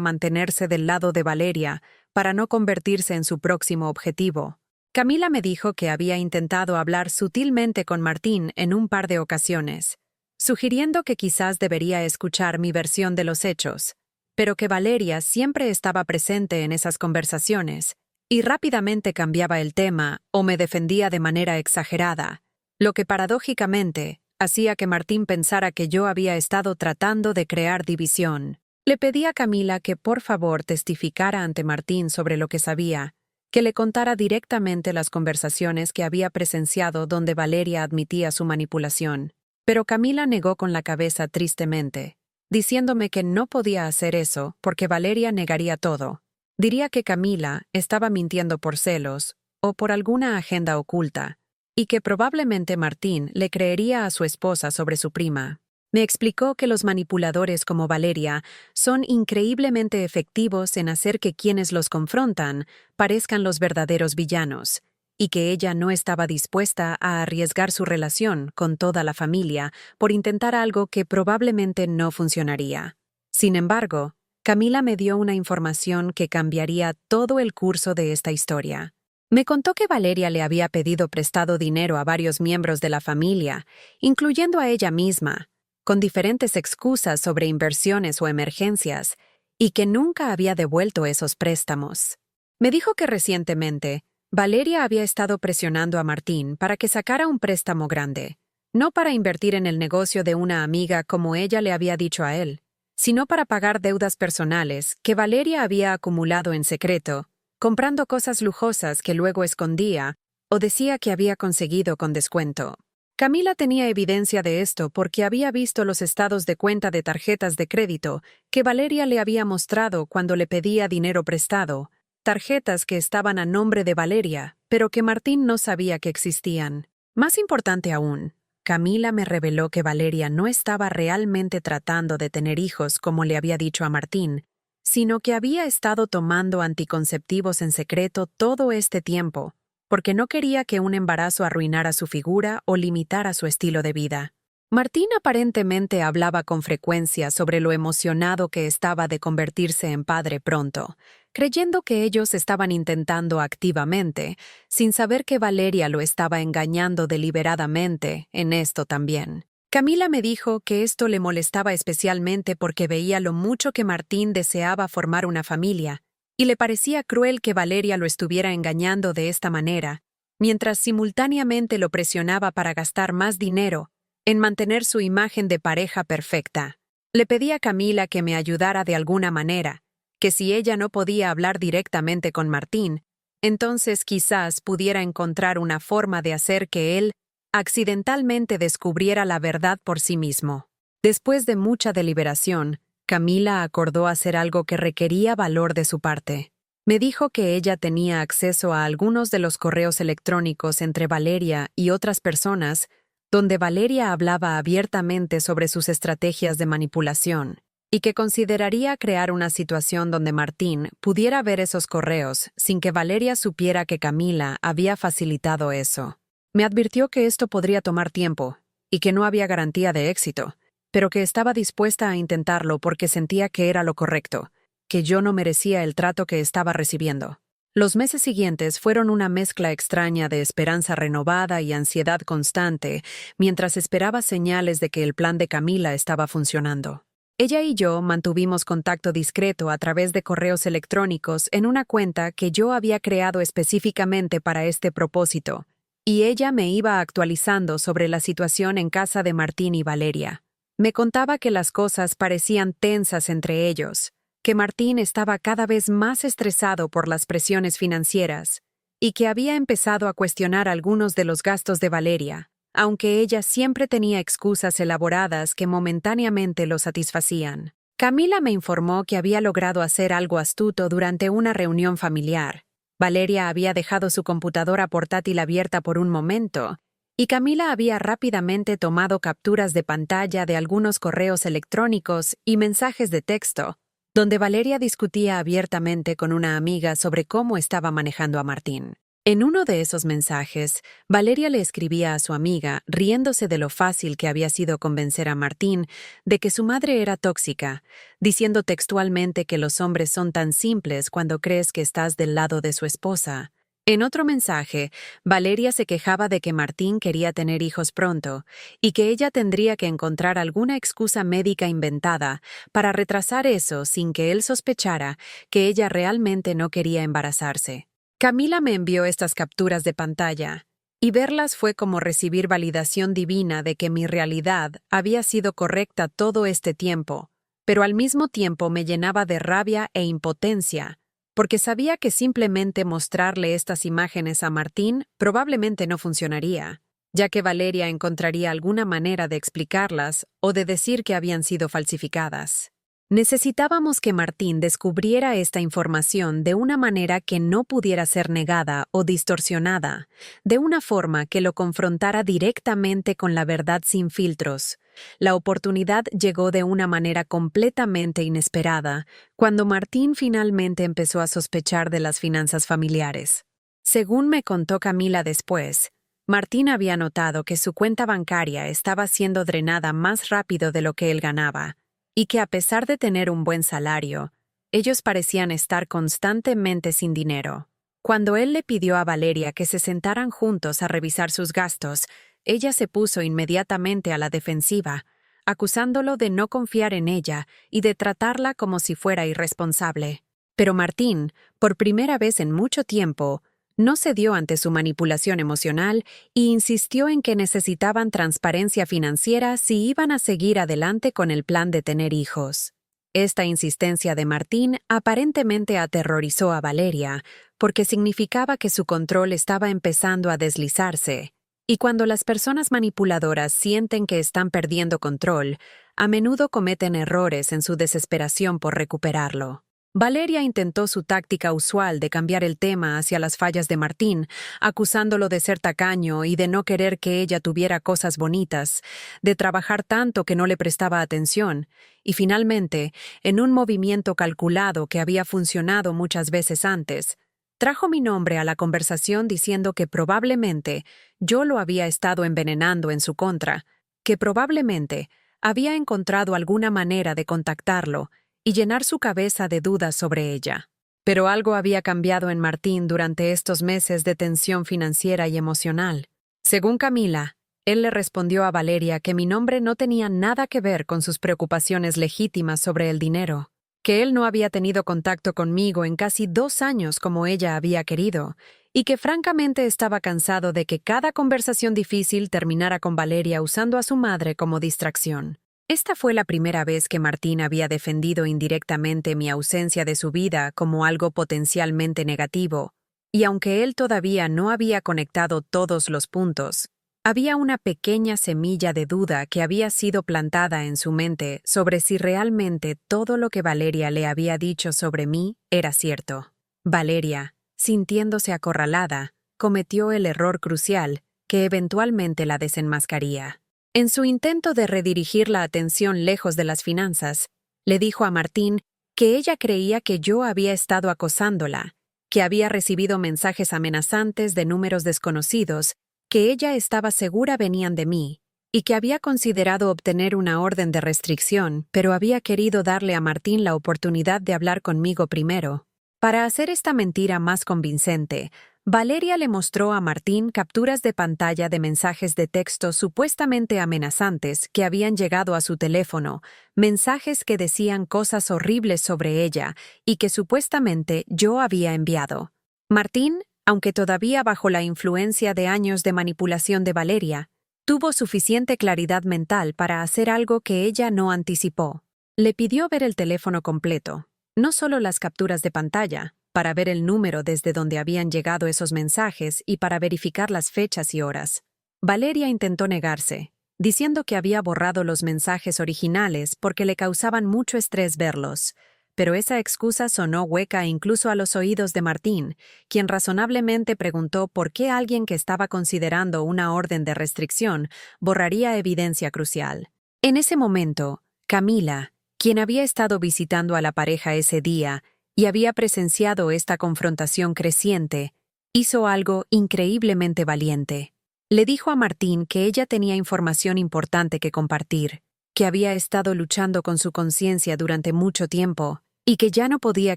mantenerse del lado de Valeria para no convertirse en su próximo objetivo. Camila me dijo que había intentado hablar sutilmente con Martín en un par de ocasiones, sugiriendo que quizás debería escuchar mi versión de los hechos, pero que Valeria siempre estaba presente en esas conversaciones y rápidamente cambiaba el tema o me defendía de manera exagerada, lo que paradójicamente hacía que Martín pensara que yo había estado tratando de crear división. Le pedí a Camila que por favor testificara ante Martín sobre lo que sabía, que le contara directamente las conversaciones que había presenciado donde Valeria admitía su manipulación. Pero Camila negó con la cabeza tristemente, diciéndome que no podía hacer eso porque Valeria negaría todo. Diría que Camila estaba mintiendo por celos o por alguna agenda oculta, y que probablemente Martín le creería a su esposa sobre su prima. Me explicó que los manipuladores como Valeria son increíblemente efectivos en hacer que quienes los confrontan parezcan los verdaderos villanos, y que ella no estaba dispuesta a arriesgar su relación con toda la familia por intentar algo que probablemente no funcionaría. Sin embargo, Camila me dio una información que cambiaría todo el curso de esta historia. Me contó que Valeria le había pedido prestado dinero a varios miembros de la familia, incluyendo a ella misma, con diferentes excusas sobre inversiones o emergencias, y que nunca había devuelto esos préstamos. Me dijo que recientemente, Valeria había estado presionando a Martín para que sacara un préstamo grande, no para invertir en el negocio de una amiga como ella le había dicho a él, sino para pagar deudas personales que Valeria había acumulado en secreto, comprando cosas lujosas que luego escondía o decía que había conseguido con descuento. Camila tenía evidencia de esto porque había visto los estados de cuenta de tarjetas de crédito que Valeria le había mostrado cuando le pedía dinero prestado, tarjetas que estaban a nombre de Valeria, pero que Martín no sabía que existían. Más importante aún, Camila me reveló que Valeria no estaba realmente tratando de tener hijos como le había dicho a Martín, sino que había estado tomando anticonceptivos en secreto todo este tiempo, porque no quería que un embarazo arruinara su figura o limitara su estilo de vida. Martín aparentemente hablaba con frecuencia sobre lo emocionado que estaba de convertirse en padre pronto, creyendo que ellos estaban intentando activamente, sin saber que Valeria lo estaba engañando deliberadamente en esto también. Camila me dijo que esto le molestaba especialmente porque veía lo mucho que Martín deseaba formar una familia, y le parecía cruel que Valeria lo estuviera engañando de esta manera, mientras simultáneamente lo presionaba para gastar más dinero en mantener su imagen de pareja perfecta. Le pedí a Camila que me ayudara de alguna manera, que si ella no podía hablar directamente con Martín, entonces quizás pudiera encontrar una forma de hacer que él accidentalmente descubriera la verdad por sí mismo. Después de mucha deliberación, Camila acordó hacer algo que requería valor de su parte. Me dijo que ella tenía acceso a algunos de los correos electrónicos entre Valeria y otras personas donde Valeria hablaba abiertamente sobre sus estrategias de manipulación, y que consideraría crear una situación donde Martín pudiera ver esos correos sin que Valeria supiera que Camila había facilitado eso. Me advirtió que esto podría tomar tiempo y que no había garantía de éxito, pero que estaba dispuesta a intentarlo porque sentía que era lo correcto, que yo no merecía el trato que estaba recibiendo. Los meses siguientes fueron una mezcla extraña de esperanza renovada y ansiedad constante, mientras esperaba señales de que el plan de Camila estaba funcionando. Ella y yo mantuvimos contacto discreto a través de correos electrónicos en una cuenta que yo había creado específicamente para este propósito, y ella me iba actualizando sobre la situación en casa de Martín y Valeria. Me contaba que las cosas parecían tensas entre ellos, que Martín estaba cada vez más estresado por las presiones financieras y que había empezado a cuestionar algunos de los gastos de Valeria, aunque ella siempre tenía excusas elaboradas que momentáneamente lo satisfacían. Camila me informó que había logrado hacer algo astuto durante una reunión familiar. Valeria había dejado su computadora portátil abierta por un momento, y Camila había rápidamente tomado capturas de pantalla de algunos correos electrónicos y mensajes de texto, donde Valeria discutía abiertamente con una amiga sobre cómo estaba manejando a Martín. En uno de esos mensajes, Valeria le escribía a su amiga, riéndose de lo fácil que había sido convencer a Martín de que su madre era tóxica, diciendo textualmente que los hombres son tan simples cuando crees que estás del lado de su esposa. En otro mensaje, Valeria se quejaba de que Martín quería tener hijos pronto y que ella tendría que encontrar alguna excusa médica inventada para retrasar eso sin que él sospechara que ella realmente no quería embarazarse. Camila me envió estas capturas de pantalla, y verlas fue como recibir validación divina de que mi realidad había sido correcta todo este tiempo, pero al mismo tiempo me llenaba de rabia e impotencia, porque sabía que simplemente mostrarle estas imágenes a Martín probablemente no funcionaría, ya que Valeria encontraría alguna manera de explicarlas o de decir que habían sido falsificadas. Necesitábamos que Martín descubriera esta información de una manera que no pudiera ser negada o distorsionada, de una forma que lo confrontara directamente con la verdad sin filtros. La oportunidad llegó de una manera completamente inesperada, cuando Martín finalmente empezó a sospechar de las finanzas familiares. Según me contó Camila después, Martín había notado que su cuenta bancaria estaba siendo drenada más rápido de lo que él ganaba, y que a pesar de tener un buen salario, ellos parecían estar constantemente sin dinero. Cuando él le pidió a Valeria que se sentaran juntos a revisar sus gastos, ella se puso inmediatamente a la defensiva, acusándolo de no confiar en ella y de tratarla como si fuera irresponsable. Pero Martín, por primera vez en mucho tiempo, no cedió ante su manipulación emocional y insistió en que necesitaban transparencia financiera si iban a seguir adelante con el plan de tener hijos. Esta insistencia de Martín aparentemente aterrorizó a Valeria, porque significaba que su control estaba empezando a deslizarse. Y cuando las personas manipuladoras sienten que están perdiendo control, a menudo cometen errores en su desesperación por recuperarlo. Valeria intentó su táctica usual de cambiar el tema hacia las fallas de Martín, acusándolo de ser tacaño y de no querer que ella tuviera cosas bonitas, de trabajar tanto que no le prestaba atención, y finalmente, en un movimiento calculado que había funcionado muchas veces antes, trajo mi nombre a la conversación diciendo que probablemente yo lo había estado envenenando en su contra, que probablemente había encontrado alguna manera de contactarlo y llenar su cabeza de dudas sobre ella. Pero algo había cambiado en Martín durante estos meses de tensión financiera y emocional. Según Camila, él le respondió a Valeria que mi nombre no tenía nada que ver con sus preocupaciones legítimas sobre el dinero, que él no había tenido contacto conmigo en casi 2 años como ella había querido, y que francamente estaba cansado de que cada conversación difícil terminara con Valeria usando a su madre como distracción. Esta fue la primera vez que Martín había defendido indirectamente mi ausencia de su vida como algo potencialmente negativo, y aunque él todavía no había conectado todos los puntos, había una pequeña semilla de duda que había sido plantada en su mente sobre si realmente todo lo que Valeria le había dicho sobre mí era cierto. Valeria, sintiéndose acorralada, cometió el error crucial que eventualmente la desenmascaría. En su intento de redirigir la atención lejos de las finanzas, le dijo a Martín que ella creía que yo había estado acosándola, que había recibido mensajes amenazantes de números desconocidos, que ella estaba segura venían de mí, y que había considerado obtener una orden de restricción, pero había querido darle a Martín la oportunidad de hablar conmigo primero. Para hacer esta mentira más convincente, Valeria le mostró a Martín capturas de pantalla de mensajes de texto supuestamente amenazantes que habían llegado a su teléfono, mensajes que decían cosas horribles sobre ella y que supuestamente yo había enviado. Martín, aunque todavía bajo la influencia de años de manipulación de Valeria, tuvo suficiente claridad mental para hacer algo que ella no anticipó. Le pidió ver el teléfono completo, no solo las capturas de pantalla, para ver el número desde donde habían llegado esos mensajes y para verificar las fechas y horas. Valeria intentó negarse, diciendo que había borrado los mensajes originales porque le causaban mucho estrés verlos, pero esa excusa sonó hueca incluso a los oídos de Martín, quien razonablemente preguntó por qué alguien que estaba considerando una orden de restricción borraría evidencia crucial. En ese momento, Camila, quien había estado visitando a la pareja ese día y había presenciado esta confrontación creciente, Hizo algo increíblemente valiente. Le dijo a Martín que ella tenía información importante que compartir, que había estado luchando con su conciencia durante mucho tiempo y que ya no podía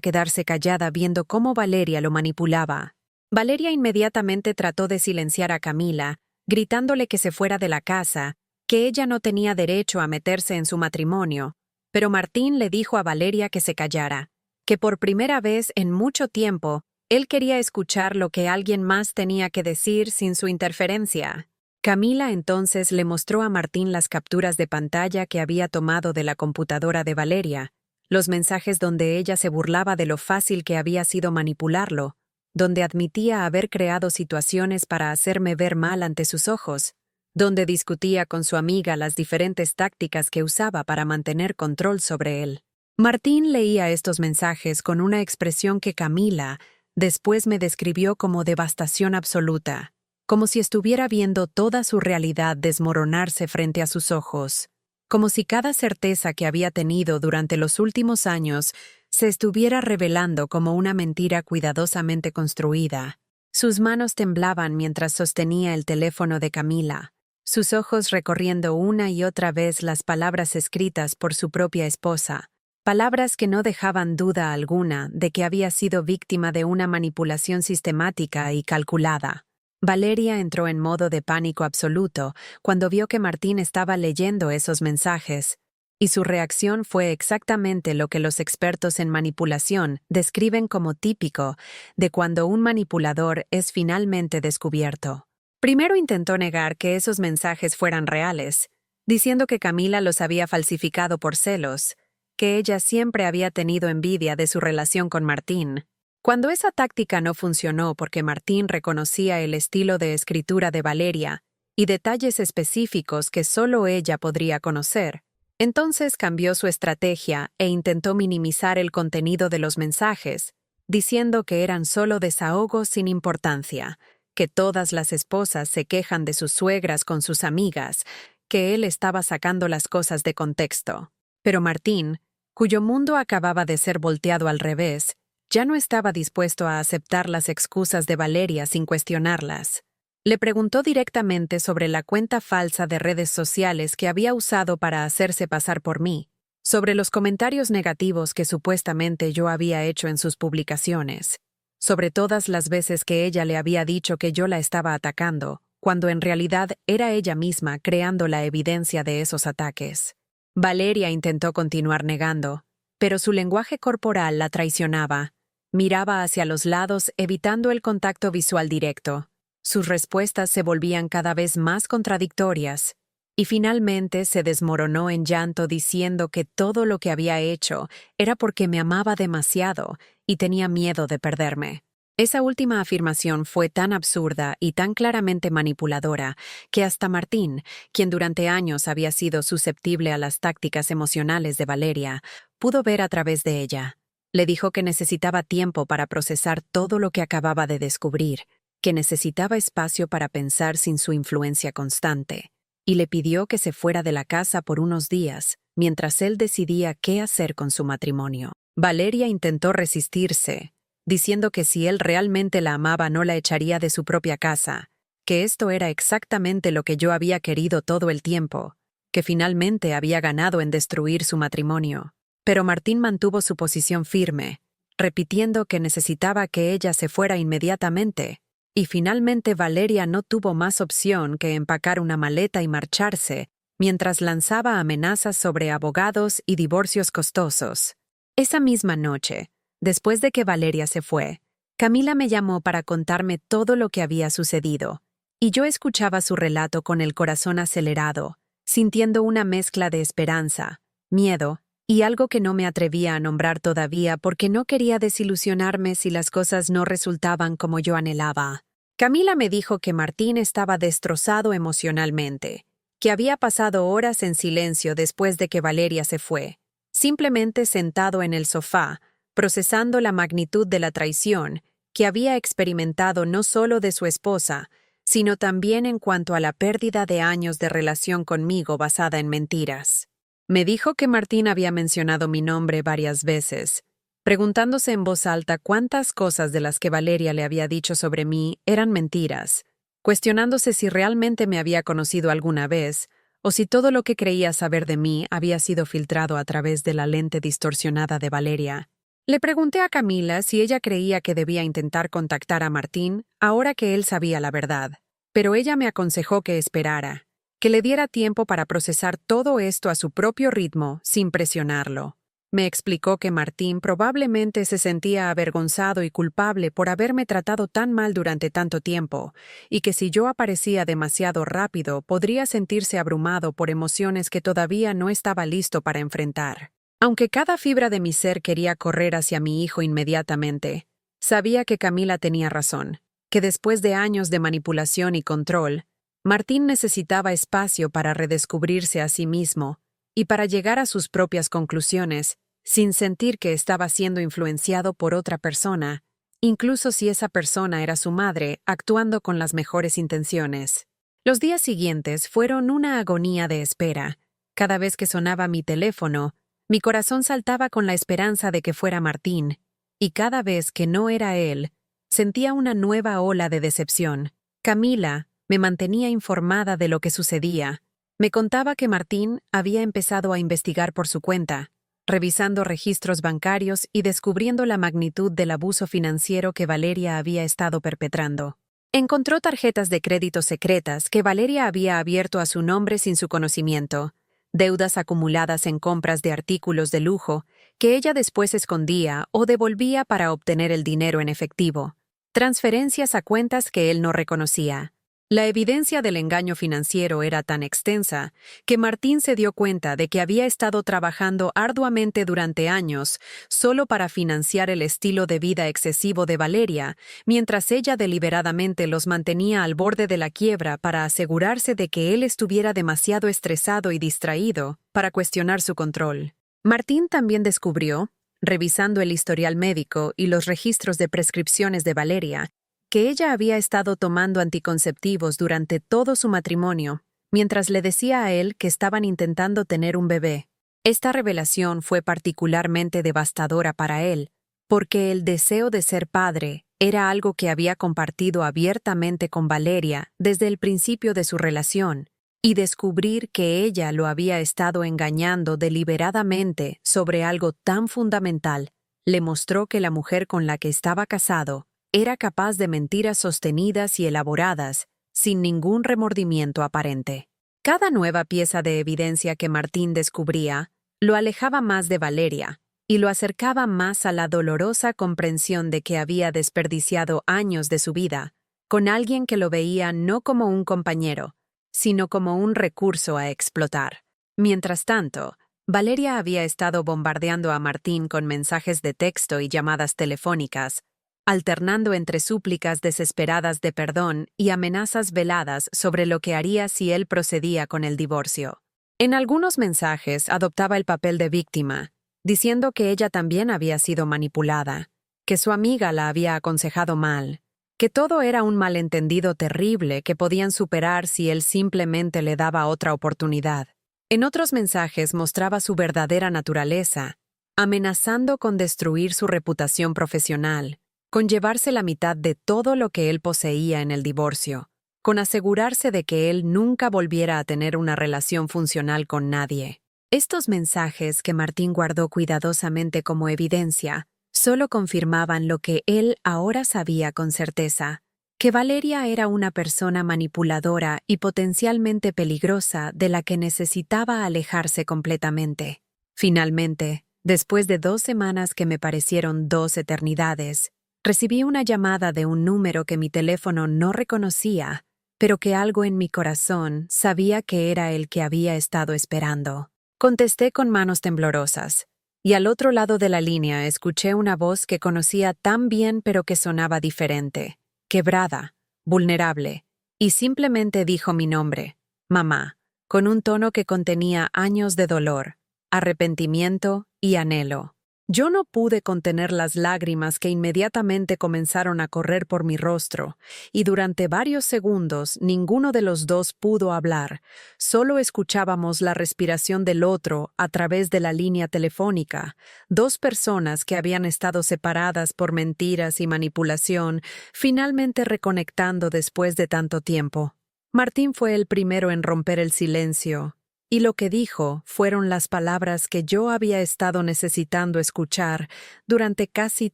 quedarse callada viendo cómo Valeria lo manipulaba. Valeria inmediatamente trató de silenciar a Camila, gritándole que se fuera de la casa, que ella no tenía derecho a meterse en su matrimonio, pero Martín le dijo a Valeria que se callara, que por primera vez en mucho tiempo él quería escuchar lo que alguien más tenía que decir sin su interferencia. Camila entonces le mostró a Martín las capturas de pantalla que había tomado de la computadora de Valeria, los mensajes donde ella se burlaba de lo fácil que había sido manipularlo, donde admitía haber creado situaciones para hacerme ver mal ante sus ojos, donde discutía con su amiga las diferentes tácticas que usaba para mantener control sobre él. Martín leía estos mensajes con una expresión que Camila después me describió como devastación absoluta, como si estuviera viendo toda su realidad desmoronarse frente a sus ojos, como si cada certeza que había tenido durante los últimos años se estuviera revelando como una mentira cuidadosamente construida. Sus manos temblaban mientras sostenía el teléfono de Camila, sus ojos recorriendo una y otra vez las palabras escritas por su propia esposa, palabras que no dejaban duda alguna de que había sido víctima de una manipulación sistemática y calculada. Valeria entró en modo de pánico absoluto cuando vio que Martín estaba leyendo esos mensajes, y su reacción fue exactamente lo que los expertos en manipulación describen como típico de cuando un manipulador es finalmente descubierto. Primero intentó negar que esos mensajes fueran reales, diciendo que Camila los había falsificado por celos, que ella siempre había tenido envidia de su relación con Martín. Cuando esa táctica no funcionó porque Martín reconocía el estilo de escritura de Valeria y detalles específicos que solo ella podría conocer, entonces cambió su estrategia e intentó minimizar el contenido de los mensajes, diciendo que eran solo desahogos sin importancia, que todas las esposas se quejan de sus suegras con sus amigas, que él estaba sacando las cosas de contexto. Pero Martín, cuyo mundo acababa de ser volteado al revés, ya no estaba dispuesto a aceptar las excusas de Valeria sin cuestionarlas. Le preguntó directamente sobre la cuenta falsa de redes sociales que había usado para hacerse pasar por mí, sobre los comentarios negativos que supuestamente yo había hecho en sus publicaciones, sobre todas las veces que ella le había dicho que yo la estaba atacando, cuando en realidad era ella misma creando la evidencia de esos ataques. Valeria intentó continuar negando, pero su lenguaje corporal la traicionaba. Miraba hacia los lados evitando el contacto visual directo. Sus respuestas se volvían cada vez más contradictorias, y finalmente se desmoronó en llanto diciendo que todo lo que había hecho era porque me amaba demasiado y tenía miedo de perderme. Esa última afirmación fue tan absurda y tan claramente manipuladora que hasta Martín, quien durante años había sido susceptible a las tácticas emocionales de Valeria, pudo ver a través de ella. Le dijo que necesitaba tiempo para procesar todo lo que acababa de descubrir, que necesitaba espacio para pensar sin su influencia constante, y le pidió que se fuera de la casa por unos días, mientras él decidía qué hacer con su matrimonio. Valeria intentó resistirse, diciendo que si él realmente la amaba no la echaría de su propia casa, que esto era exactamente lo que yo había querido todo el tiempo, que finalmente había ganado en destruir su matrimonio. Pero Martín mantuvo su posición firme, repitiendo que necesitaba que ella se fuera inmediatamente, y finalmente Valeria no tuvo más opción que empacar una maleta y marcharse, mientras lanzaba amenazas sobre abogados y divorcios costosos. Esa misma noche, después de que Valeria se fue, Camila me llamó para contarme todo lo que había sucedido, y yo escuchaba su relato con el corazón acelerado, sintiendo una mezcla de esperanza, miedo y algo que no me atrevía a nombrar todavía porque no quería desilusionarme si las cosas no resultaban como yo anhelaba. Camila me dijo que Martín estaba destrozado emocionalmente, que había pasado horas en silencio después de que Valeria se fue, simplemente sentado en el sofá, procesando la magnitud de la traición que había experimentado no solo de su esposa, sino también en cuanto a la pérdida de años de relación conmigo basada en mentiras. Me dijo que Martín había mencionado mi nombre varias veces, preguntándose en voz alta cuántas cosas de las que Valeria le había dicho sobre mí eran mentiras, cuestionándose si realmente me había conocido alguna vez o si todo lo que creía saber de mí había sido filtrado a través de la lente distorsionada de Valeria. Le pregunté a Camila si ella creía que debía intentar contactar a Martín ahora que él sabía la verdad, pero ella me aconsejó que esperara, que le diera tiempo para procesar todo esto a su propio ritmo sin presionarlo. Me explicó que Martín probablemente se sentía avergonzado y culpable por haberme tratado tan mal durante tanto tiempo, y que si yo aparecía demasiado rápido podría sentirse abrumado por emociones que todavía no estaba listo para enfrentar. Aunque cada fibra de mi ser quería correr hacia mi hijo inmediatamente, sabía que Camila tenía razón, que después de años de manipulación y control, Martín necesitaba espacio para redescubrirse a sí mismo y para llegar a sus propias conclusiones, sin sentir que estaba siendo influenciado por otra persona, incluso si esa persona era su madre, actuando con las mejores intenciones. Los días siguientes fueron una agonía de espera. Cada vez que sonaba mi teléfono, mi corazón saltaba con la esperanza de que fuera Martín, y cada vez que no era él, sentía una nueva ola de decepción. Camila me mantenía informada de lo que sucedía. Me contaba que Martín había empezado a investigar por su cuenta, revisando registros bancarios y descubriendo la magnitud del abuso financiero que Valeria había estado perpetrando. Encontró tarjetas de crédito secretas que Valeria había abierto a su nombre sin su conocimiento, deudas acumuladas en compras de artículos de lujo que ella después escondía o devolvía para obtener el dinero en efectivo, transferencias a cuentas que él no reconocía. La evidencia del engaño financiero era tan extensa que Martín se dio cuenta de que había estado trabajando arduamente durante años solo para financiar el estilo de vida excesivo de Valeria, mientras ella deliberadamente los mantenía al borde de la quiebra para asegurarse de que él estuviera demasiado estresado y distraído para cuestionar su control. Martín también descubrió, revisando el historial médico y los registros de prescripciones de Valeria, que ella había estado tomando anticonceptivos durante todo su matrimonio, mientras le decía a él que estaban intentando tener un bebé. Esta revelación fue particularmente devastadora para él, porque el deseo de ser padre era algo que había compartido abiertamente con Valeria desde el principio de su relación, y descubrir que ella lo había estado engañando deliberadamente sobre algo tan fundamental le mostró que la mujer con la que estaba casado era capaz de mentiras sostenidas y elaboradas, sin ningún remordimiento aparente. Cada nueva pieza de evidencia que Martín descubría lo alejaba más de Valeria y lo acercaba más a la dolorosa comprensión de que había desperdiciado años de su vida con alguien que lo veía no como un compañero, sino como un recurso a explotar. Mientras tanto, Valeria había estado bombardeando a Martín con mensajes de texto y llamadas telefónicas, alternando entre súplicas desesperadas de perdón y amenazas veladas sobre lo que haría si él procedía con el divorcio. En algunos mensajes adoptaba el papel de víctima, diciendo que ella también había sido manipulada, que su amiga la había aconsejado mal, que todo era un malentendido terrible que podían superar si él simplemente le daba otra oportunidad. En otros mensajes mostraba su verdadera naturaleza, amenazando con destruir su reputación profesional, con llevarse la mitad de todo lo que él poseía en el divorcio, con asegurarse de que él nunca volviera a tener una relación funcional con nadie. Estos mensajes que Martín guardó cuidadosamente como evidencia solo confirmaban lo que él ahora sabía con certeza, que Valeria era una persona manipuladora y potencialmente peligrosa de la que necesitaba alejarse completamente. Finalmente, después de 2 semanas que me parecieron 2 eternidades, recibí una llamada de un número que mi teléfono no reconocía, pero que algo en mi corazón sabía que era el que había estado esperando. Contesté con manos temblorosas, y al otro lado de la línea escuché una voz que conocía tan bien pero que sonaba diferente, quebrada, vulnerable, y simplemente dijo mi nombre, mamá, con un tono que contenía años de dolor, arrepentimiento y anhelo. Yo no pude contener las lágrimas que inmediatamente comenzaron a correr por mi rostro, y durante varios segundos ninguno de los dos pudo hablar, solo escuchábamos la respiración del otro a través de la línea telefónica, dos personas que habían estado separadas por mentiras y manipulación, finalmente reconectando después de tanto tiempo. Martín fue el primero en romper el silencio. Y lo que dijo fueron las palabras que yo había estado necesitando escuchar durante casi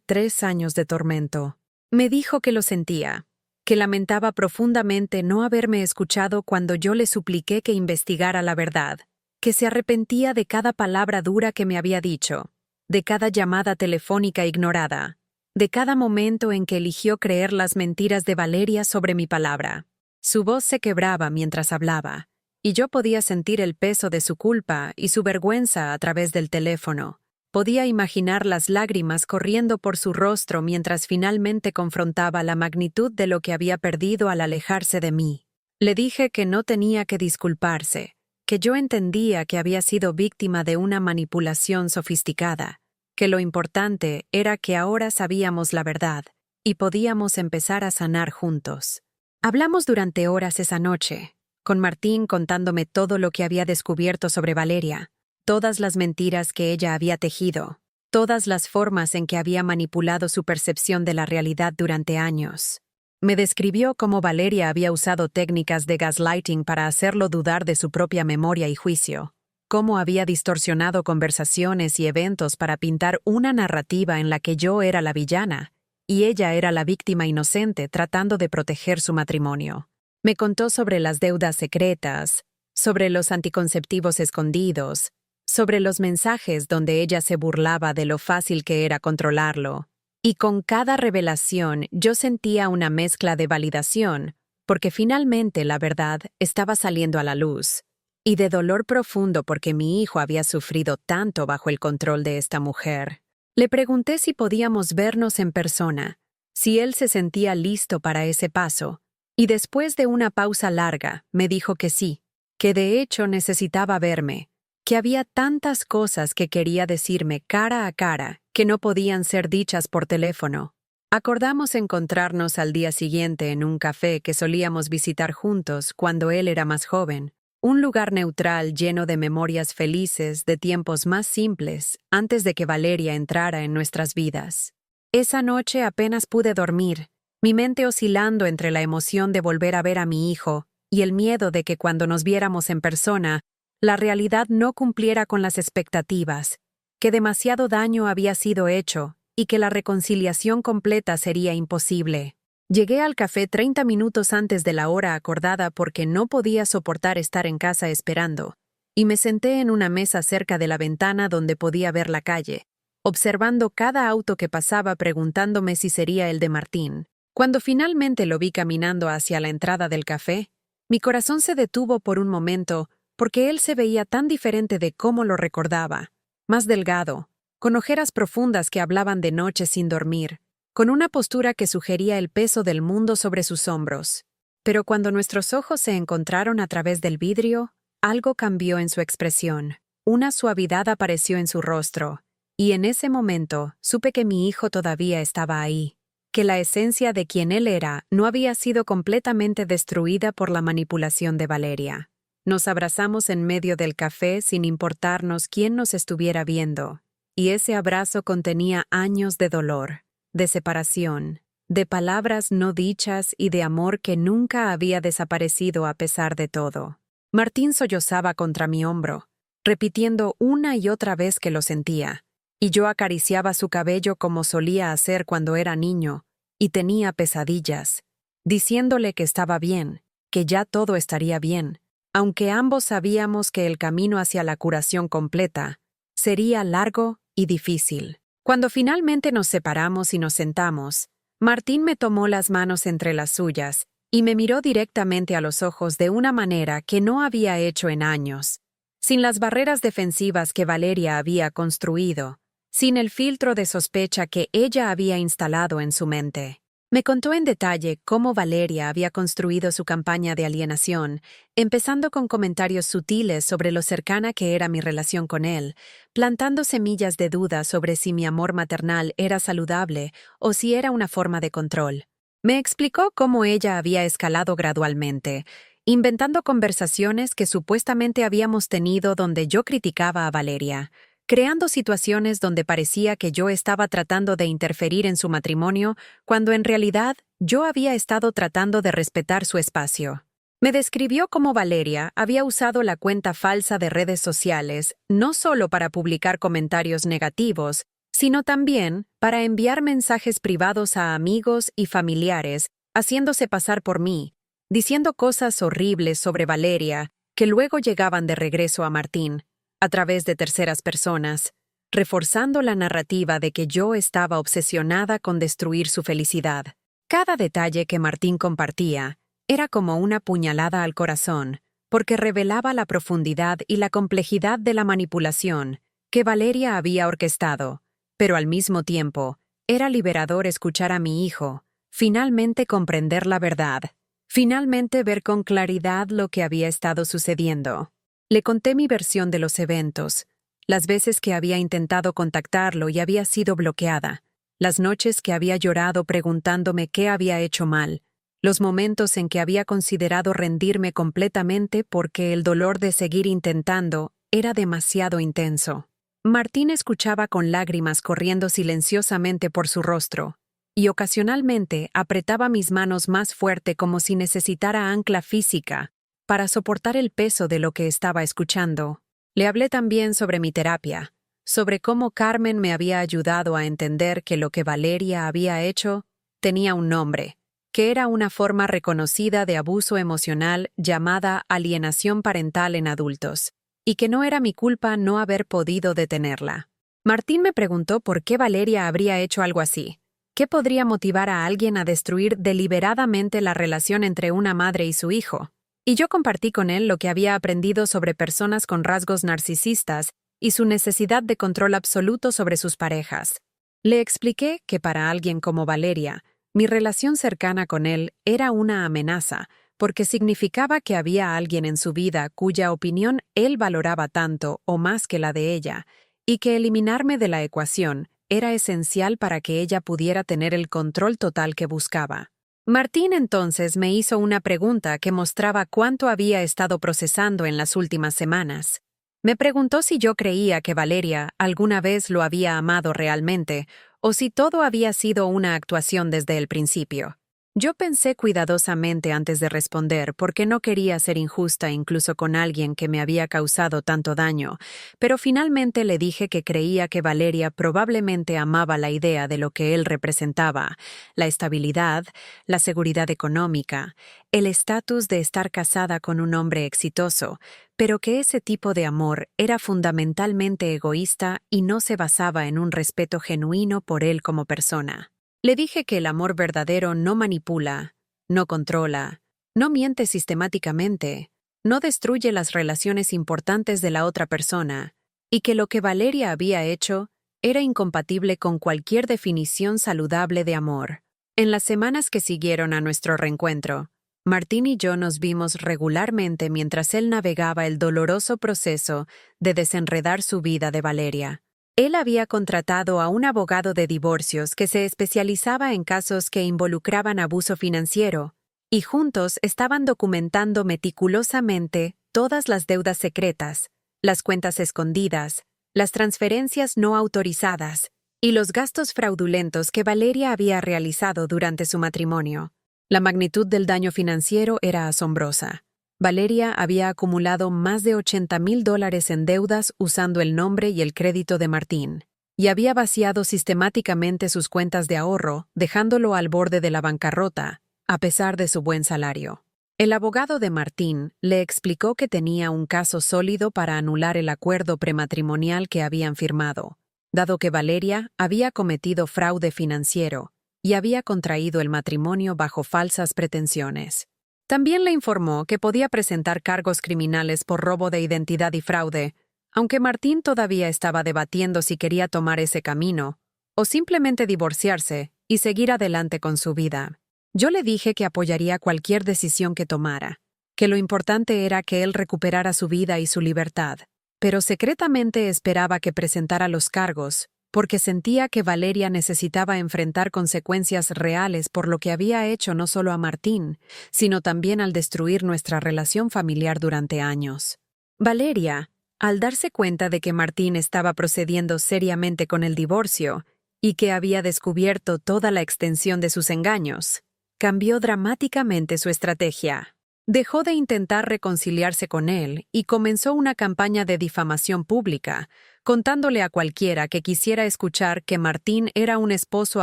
3 años de tormento. Me dijo que lo sentía, que lamentaba profundamente no haberme escuchado cuando yo le supliqué que investigara la verdad, que se arrepentía de cada palabra dura que me había dicho, de cada llamada telefónica ignorada, de cada momento en que eligió creer las mentiras de Valeria sobre mi palabra. Su voz se quebraba mientras hablaba, y yo podía sentir el peso de su culpa y su vergüenza a través del teléfono. Podía imaginar las lágrimas corriendo por su rostro mientras finalmente confrontaba la magnitud de lo que había perdido al alejarse de mí. Le dije que no tenía que disculparse, que yo entendía que había sido víctima de una manipulación sofisticada, que lo importante era que ahora sabíamos la verdad y podíamos empezar a sanar juntos. Hablamos durante horas esa noche, con Martín contándome todo lo que había descubierto sobre Valeria, todas las mentiras que ella había tejido, todas las formas en que había manipulado su percepción de la realidad durante años. Me describió cómo Valeria había usado técnicas de gaslighting para hacerlo dudar de su propia memoria y juicio, cómo había distorsionado conversaciones y eventos para pintar una narrativa en la que yo era la villana y ella era la víctima inocente tratando de proteger su matrimonio. Me contó sobre las deudas secretas, sobre los anticonceptivos escondidos, sobre los mensajes donde ella se burlaba de lo fácil que era controlarlo. Y con cada revelación yo sentía una mezcla de validación, porque finalmente la verdad estaba saliendo a la luz, y de dolor profundo porque mi hijo había sufrido tanto bajo el control de esta mujer. Le pregunté si podíamos vernos en persona, si él se sentía listo para ese paso, y después de una pausa larga, me dijo que sí, que de hecho necesitaba verme, que había tantas cosas que quería decirme cara a cara que no podían ser dichas por teléfono. Acordamos encontrarnos al día siguiente en un café que solíamos visitar juntos cuando él era más joven, un lugar neutral lleno de memorias felices de tiempos más simples antes de que Valeria entrara en nuestras vidas. Esa noche apenas pude dormir, mi mente oscilando entre la emoción de volver a ver a mi hijo y el miedo de que cuando nos viéramos en persona, la realidad no cumpliera con las expectativas, que demasiado daño había sido hecho y que la reconciliación completa sería imposible. Llegué al café 30 minutos antes de la hora acordada porque no podía soportar estar en casa esperando, y me senté en una mesa cerca de la ventana donde podía ver la calle, observando cada auto que pasaba preguntándome si sería el de Martín. Cuando finalmente lo vi caminando hacia la entrada del café, mi corazón se detuvo por un momento porque él se veía tan diferente de cómo lo recordaba, más delgado, con ojeras profundas que hablaban de noche sin dormir, con una postura que sugería el peso del mundo sobre sus hombros. Pero cuando nuestros ojos se encontraron a través del vidrio, algo cambió en su expresión, una suavidad apareció en su rostro, y en ese momento supe que mi hijo todavía estaba ahí, que la esencia de quien él era no había sido completamente destruida por la manipulación de Valeria. Nos abrazamos en medio del café sin importarnos quién nos estuviera viendo, y ese abrazo contenía años de dolor, de separación, de palabras no dichas y de amor que nunca había desaparecido a pesar de todo. Martín sollozaba contra mi hombro, repitiendo una y otra vez que lo sentía, y yo acariciaba su cabello como solía hacer cuando era niño, y tenía pesadillas, diciéndole que estaba bien, que ya todo estaría bien, aunque ambos sabíamos que el camino hacia la curación completa sería largo y difícil. Cuando finalmente nos separamos y nos sentamos, Martín me tomó las manos entre las suyas y me miró directamente a los ojos de una manera que no había hecho en años, sin las barreras defensivas que Valeria había construido, sin el filtro de sospecha que ella había instalado en su mente. Me contó en detalle cómo Valeria había construido su campaña de alienación, empezando con comentarios sutiles sobre lo cercana que era mi relación con él, plantando semillas de duda sobre si mi amor maternal era saludable o si era una forma de control. Me explicó cómo ella había escalado gradualmente, inventando conversaciones que supuestamente habíamos tenido donde yo criticaba a Valeria, creando situaciones donde parecía que yo estaba tratando de interferir en su matrimonio, cuando en realidad yo había estado tratando de respetar su espacio. Me describió cómo Valeria había usado la cuenta falsa de redes sociales no solo para publicar comentarios negativos, sino también para enviar mensajes privados a amigos y familiares, haciéndose pasar por mí, diciendo cosas horribles sobre Valeria que luego llegaban de regreso a Martín, a través de terceras personas, reforzando la narrativa de que yo estaba obsesionada con destruir su felicidad. Cada detalle que Martín compartía era como una puñalada al corazón, porque revelaba la profundidad y la complejidad de la manipulación que Valeria había orquestado, pero al mismo tiempo, era liberador escuchar a mi hijo, finalmente comprender la verdad, finalmente ver con claridad lo que había estado sucediendo. Le conté mi versión de los eventos, las veces que había intentado contactarlo y había sido bloqueada, las noches que había llorado preguntándome qué había hecho mal, los momentos en que había considerado rendirme completamente porque el dolor de seguir intentando era demasiado intenso. Martín escuchaba con lágrimas corriendo silenciosamente por su rostro, y ocasionalmente apretaba mis manos más fuerte como si necesitara ancla física para soportar el peso de lo que estaba escuchando. Le hablé también sobre mi terapia, sobre cómo Carmen me había ayudado a entender que lo que Valeria había hecho tenía un nombre, que era una forma reconocida de abuso emocional llamada alienación parental en adultos, y que no era mi culpa no haber podido detenerla. Martín me preguntó por qué Valeria habría hecho algo así. ¿Qué podría motivar a alguien a destruir deliberadamente la relación entre una madre y su hijo? Y yo compartí con él lo que había aprendido sobre personas con rasgos narcisistas y su necesidad de control absoluto sobre sus parejas. Le expliqué que para alguien como Valeria, mi relación cercana con él era una amenaza, porque significaba que había alguien en su vida cuya opinión él valoraba tanto o más que la de ella, y que eliminarme de la ecuación era esencial para que ella pudiera tener el control total que buscaba. Martín entonces me hizo una pregunta que mostraba cuánto había estado procesando en las últimas semanas. Me preguntó si yo creía que Valeria alguna vez lo había amado realmente, o si todo había sido una actuación desde el principio. Yo pensé cuidadosamente antes de responder porque no quería ser injusta incluso con alguien que me había causado tanto daño, pero finalmente le dije que creía que Valeria probablemente amaba la idea de lo que él representaba, la estabilidad, la seguridad económica, el estatus de estar casada con un hombre exitoso, pero que ese tipo de amor era fundamentalmente egoísta y no se basaba en un respeto genuino por él como persona. Le dije que el amor verdadero no manipula, no controla, no miente sistemáticamente, no destruye las relaciones importantes de la otra persona, y que lo que Valeria había hecho era incompatible con cualquier definición saludable de amor. En las semanas que siguieron a nuestro reencuentro, Martín y yo nos vimos regularmente mientras él navegaba el doloroso proceso de desenredar su vida de Valeria. Él había contratado a un abogado de divorcios que se especializaba en casos que involucraban abuso financiero, y juntos estaban documentando meticulosamente todas las deudas secretas, las cuentas escondidas, las transferencias no autorizadas y los gastos fraudulentos que Valeria había realizado durante su matrimonio. La magnitud del daño financiero era asombrosa. Valeria había acumulado más de $80,000 en deudas usando el nombre y el crédito de Martín, y había vaciado sistemáticamente sus cuentas de ahorro, dejándolo al borde de la bancarrota, a pesar de su buen salario. El abogado de Martín le explicó que tenía un caso sólido para anular el acuerdo prematrimonial que habían firmado, dado que Valeria había cometido fraude financiero y había contraído el matrimonio bajo falsas pretensiones. También le informó que podía presentar cargos criminales por robo de identidad y fraude, aunque Martín todavía estaba debatiendo si quería tomar ese camino o simplemente divorciarse y seguir adelante con su vida. Yo le dije que apoyaría cualquier decisión que tomara, que lo importante era que él recuperara su vida y su libertad, pero secretamente esperaba que presentara los cargos, porque sentía que Valeria necesitaba enfrentar consecuencias reales por lo que había hecho no solo a Martín, sino también al destruir nuestra relación familiar durante años. Valeria, al darse cuenta de que Martín estaba procediendo seriamente con el divorcio y que había descubierto toda la extensión de sus engaños, cambió dramáticamente su estrategia. Dejó de intentar reconciliarse con él y comenzó una campaña de difamación pública, contándole a cualquiera que quisiera escuchar que Martín era un esposo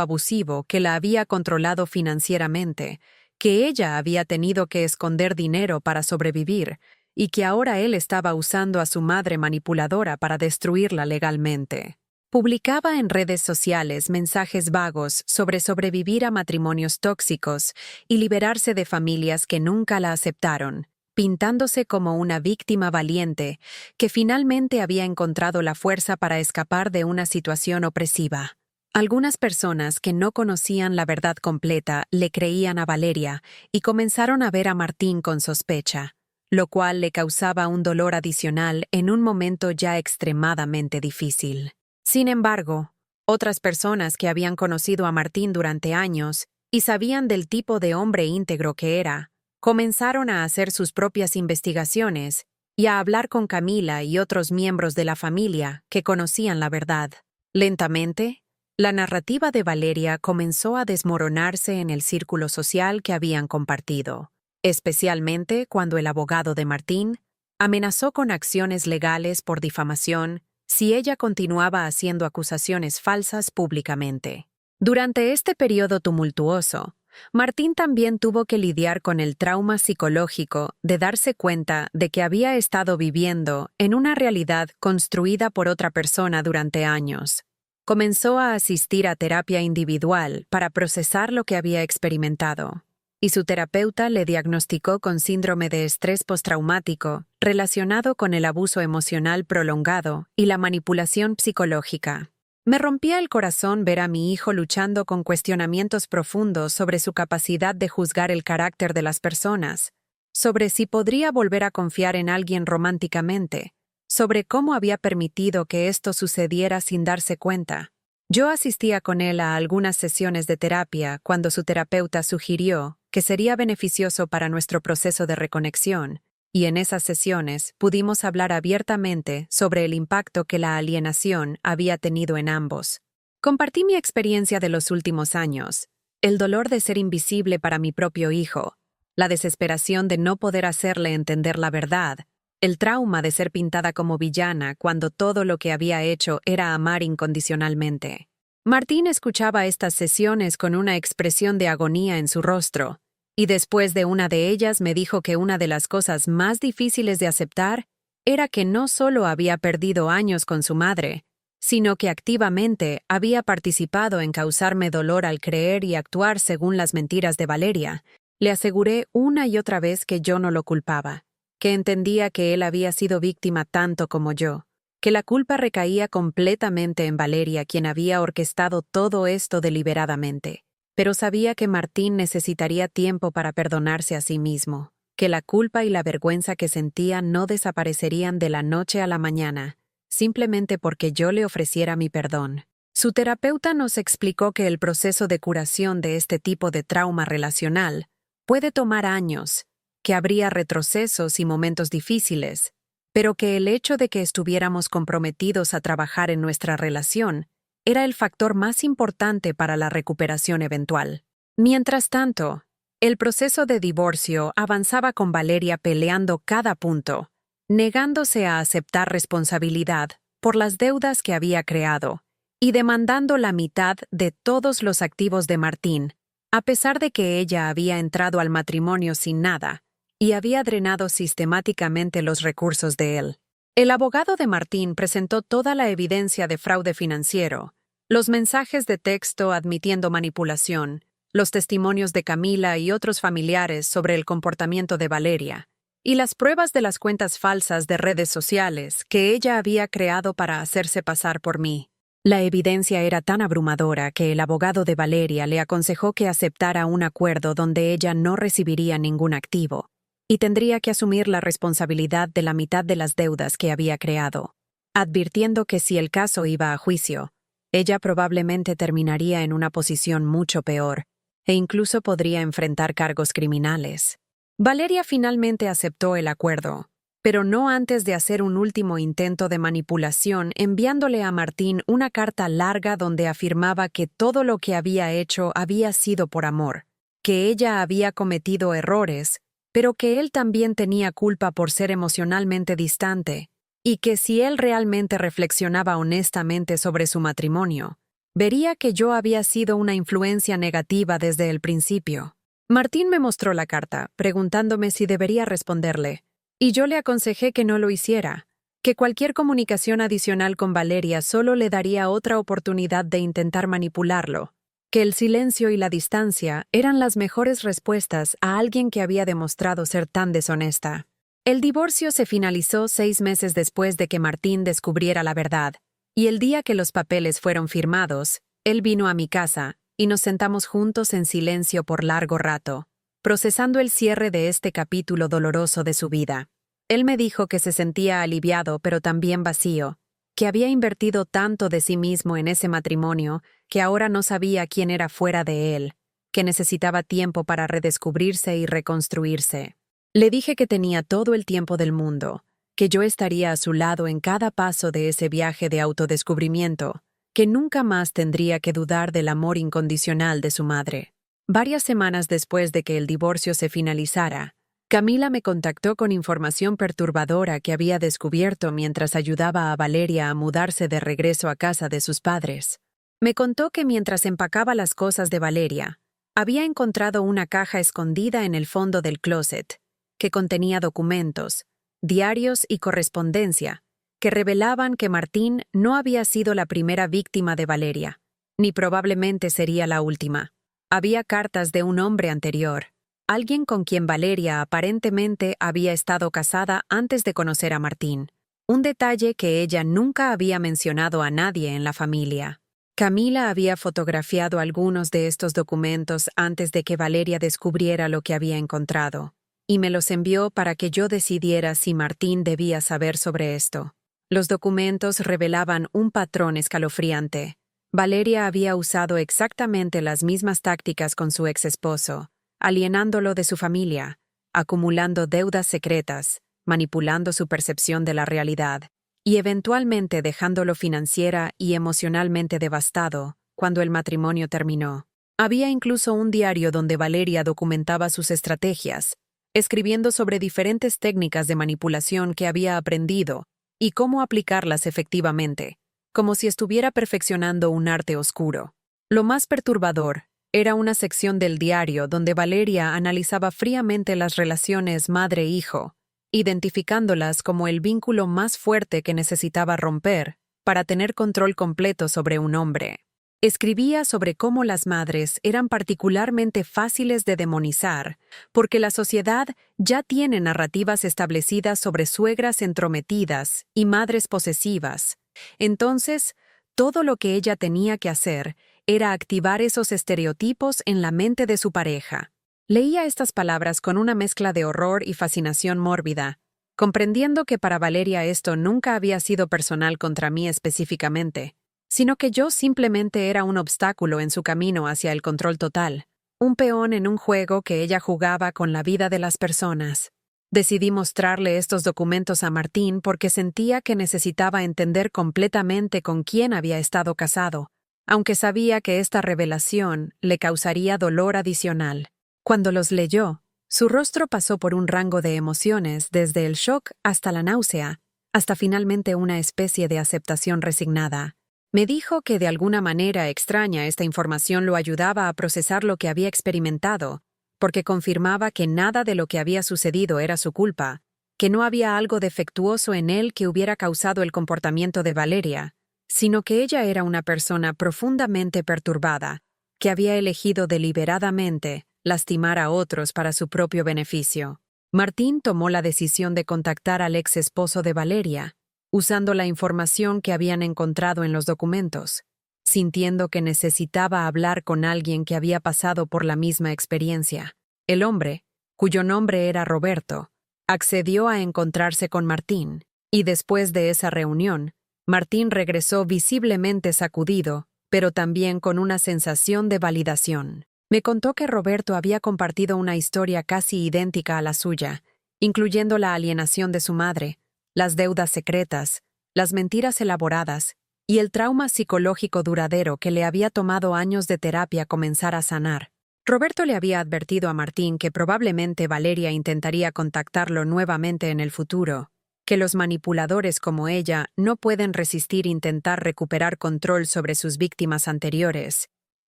abusivo que la había controlado financieramente, que ella había tenido que esconder dinero para sobrevivir y que ahora él estaba usando a su madre manipuladora para destruirla legalmente. Publicaba en redes sociales mensajes vagos sobre sobrevivir a matrimonios tóxicos y liberarse de familias que nunca la aceptaron, pintándose como una víctima valiente que finalmente había encontrado la fuerza para escapar de una situación opresiva. Algunas personas que no conocían la verdad completa le creían a Valeria y comenzaron a ver a Martín con sospecha, lo cual le causaba un dolor adicional en un momento ya extremadamente difícil. Sin embargo, otras personas que habían conocido a Martín durante años y sabían del tipo de hombre íntegro que era, comenzaron a hacer sus propias investigaciones y a hablar con Camila y otros miembros de la familia que conocían la verdad. Lentamente, la narrativa de Valeria comenzó a desmoronarse en el círculo social que habían compartido, especialmente cuando el abogado de Martín amenazó con acciones legales por difamación si ella continuaba haciendo acusaciones falsas públicamente. Durante este periodo tumultuoso, Martín también tuvo que lidiar con el trauma psicológico de darse cuenta de que había estado viviendo en una realidad construida por otra persona durante años. Comenzó a asistir a terapia individual para procesar lo que había experimentado, y su terapeuta le diagnosticó con síndrome de estrés postraumático relacionado con el abuso emocional prolongado y la manipulación psicológica. Me rompía el corazón ver a mi hijo luchando con cuestionamientos profundos sobre su capacidad de juzgar el carácter de las personas, sobre si podría volver a confiar en alguien románticamente, sobre cómo había permitido que esto sucediera sin darse cuenta. Yo asistía con él a algunas sesiones de terapia cuando su terapeuta sugirió que sería beneficioso para nuestro proceso de reconexión, y en esas sesiones pudimos hablar abiertamente sobre el impacto que la alienación había tenido en ambos. Compartí mi experiencia de los últimos años, el dolor de ser invisible para mi propio hijo, la desesperación de no poder hacerle entender la verdad, el trauma de ser pintada como villana cuando todo lo que había hecho era amar incondicionalmente. Martín escuchaba estas sesiones con una expresión de agonía en su rostro, y después de una de ellas me dijo que una de las cosas más difíciles de aceptar era que no solo había perdido años con su madre, sino que activamente había participado en causarme dolor al creer y actuar según las mentiras de Valeria. Le aseguré una y otra vez que yo no lo culpaba, que entendía que él había sido víctima tanto como yo, que la culpa recaía completamente en Valeria, quien había orquestado todo esto deliberadamente. Pero sabía que Martín necesitaría tiempo para perdonarse a sí mismo, que la culpa y la vergüenza que sentía no desaparecerían de la noche a la mañana, simplemente porque yo le ofreciera mi perdón. Su terapeuta nos explicó que el proceso de curación de este tipo de trauma relacional puede tomar años, que habría retrocesos y momentos difíciles, pero que el hecho de que estuviéramos comprometidos a trabajar en nuestra relación era el factor más importante para la recuperación eventual. Mientras tanto, el proceso de divorcio avanzaba con Valeria peleando cada punto, negándose a aceptar responsabilidad por las deudas que había creado y demandando la mitad de todos los activos de Martín, a pesar de que ella había entrado al matrimonio sin nada y había drenado sistemáticamente los recursos de él. El abogado de Martín presentó toda la evidencia de fraude financiero, los mensajes de texto admitiendo manipulación, los testimonios de Camila y otros familiares sobre el comportamiento de Valeria, y las pruebas de las cuentas falsas de redes sociales que ella había creado para hacerse pasar por mí. La evidencia era tan abrumadora que el abogado de Valeria le aconsejó que aceptara un acuerdo donde ella no recibiría ningún activo y tendría que asumir la responsabilidad de la mitad de las deudas que había creado, advirtiendo que si el caso iba a juicio, ella probablemente terminaría en una posición mucho peor e incluso podría enfrentar cargos criminales. Valeria finalmente aceptó el acuerdo, pero no antes de hacer un último intento de manipulación enviándole a Martín una carta larga donde afirmaba que todo lo que había hecho había sido por amor, que ella había cometido errores, pero que él también tenía culpa por ser emocionalmente distante, y que si él realmente reflexionaba honestamente sobre su matrimonio, vería que yo había sido una influencia negativa desde el principio. Martín me mostró la carta, preguntándome si debería responderle, y yo le aconsejé que no lo hiciera, que cualquier comunicación adicional con Valeria solo le daría otra oportunidad de intentar manipularlo, que el silencio y la distancia eran las mejores respuestas a alguien que había demostrado ser tan deshonesta. El divorcio se finalizó 6 meses después de que Martín descubriera la verdad, y el día que los papeles fueron firmados, él vino a mi casa y nos sentamos juntos en silencio por largo rato, procesando el cierre de este capítulo doloroso de su vida. Él me dijo que se sentía aliviado pero también vacío, que había invertido tanto de sí mismo en ese matrimonio que ahora no sabía quién era fuera de él, que necesitaba tiempo para redescubrirse y reconstruirse. Le dije que tenía todo el tiempo del mundo, que yo estaría a su lado en cada paso de ese viaje de autodescubrimiento, que nunca más tendría que dudar del amor incondicional de su madre. Varias semanas después de que el divorcio se finalizara, Camila me contactó con información perturbadora que había descubierto mientras ayudaba a Valeria a mudarse de regreso a casa de sus padres. Me contó que mientras empacaba las cosas de Valeria, había encontrado una caja escondida en el fondo del closet, que contenía documentos, diarios y correspondencia, que revelaban que Martín no había sido la primera víctima de Valeria, ni probablemente sería la última. Había cartas de un hombre anterior, alguien con quien Valeria aparentemente había estado casada antes de conocer a Martín, un detalle que ella nunca había mencionado a nadie en la familia. Camila había fotografiado algunos de estos documentos antes de que Valeria descubriera lo que había encontrado, y me los envió para que yo decidiera si Martín debía saber sobre esto. Los documentos revelaban un patrón escalofriante. Valeria había usado exactamente las mismas tácticas con su ex esposo, alienándolo de su familia, acumulando deudas secretas, manipulando su percepción de la realidad, y eventualmente dejándolo financiera y emocionalmente devastado cuando el matrimonio terminó. Había incluso un diario donde Valeria documentaba sus estrategias, escribiendo sobre diferentes técnicas de manipulación que había aprendido y cómo aplicarlas efectivamente, como si estuviera perfeccionando un arte oscuro. Lo más perturbador era una sección del diario donde Valeria analizaba fríamente las relaciones madre-hijo, identificándolas como el vínculo más fuerte que necesitaba romper para tener control completo sobre un hombre. Escribía sobre cómo las madres eran particularmente fáciles de demonizar, porque la sociedad ya tiene narrativas establecidas sobre suegras entrometidas y madres posesivas. Entonces, todo lo que ella tenía que hacer era activar esos estereotipos en la mente de su pareja. Leía estas palabras con una mezcla de horror y fascinación mórbida, comprendiendo que para Valeria esto nunca había sido personal contra mí específicamente, sino que yo simplemente era un obstáculo en su camino hacia el control total, un peón en un juego que ella jugaba con la vida de las personas. Decidí mostrarle estos documentos a Martín porque sentía que necesitaba entender completamente con quién había estado casado, aunque sabía que esta revelación le causaría dolor adicional. Cuando los leyó, su rostro pasó por un rango de emociones desde el shock hasta la náusea, hasta finalmente una especie de aceptación resignada. Me dijo que de alguna manera extraña esta información lo ayudaba a procesar lo que había experimentado, porque confirmaba que nada de lo que había sucedido era su culpa, que no había algo defectuoso en él que hubiera causado el comportamiento de Valeria, sino que ella era una persona profundamente perturbada, que había elegido deliberadamente lastimar a otros para su propio beneficio. Martín tomó la decisión de contactar al ex esposo de Valeria, usando la información que habían encontrado en los documentos, sintiendo que necesitaba hablar con alguien que había pasado por la misma experiencia. El hombre, cuyo nombre era Roberto, accedió a encontrarse con Martín, y después de esa reunión, Martín regresó visiblemente sacudido, pero también con una sensación de validación. Me contó que Roberto había compartido una historia casi idéntica a la suya, incluyendo la alienación de su madre, las deudas secretas, las mentiras elaboradas y el trauma psicológico duradero que le había tomado años de terapia comenzar a sanar. Roberto le había advertido a Martín que probablemente Valeria intentaría contactarlo nuevamente en el futuro, que los manipuladores como ella no pueden resistir intentar recuperar control sobre sus víctimas anteriores,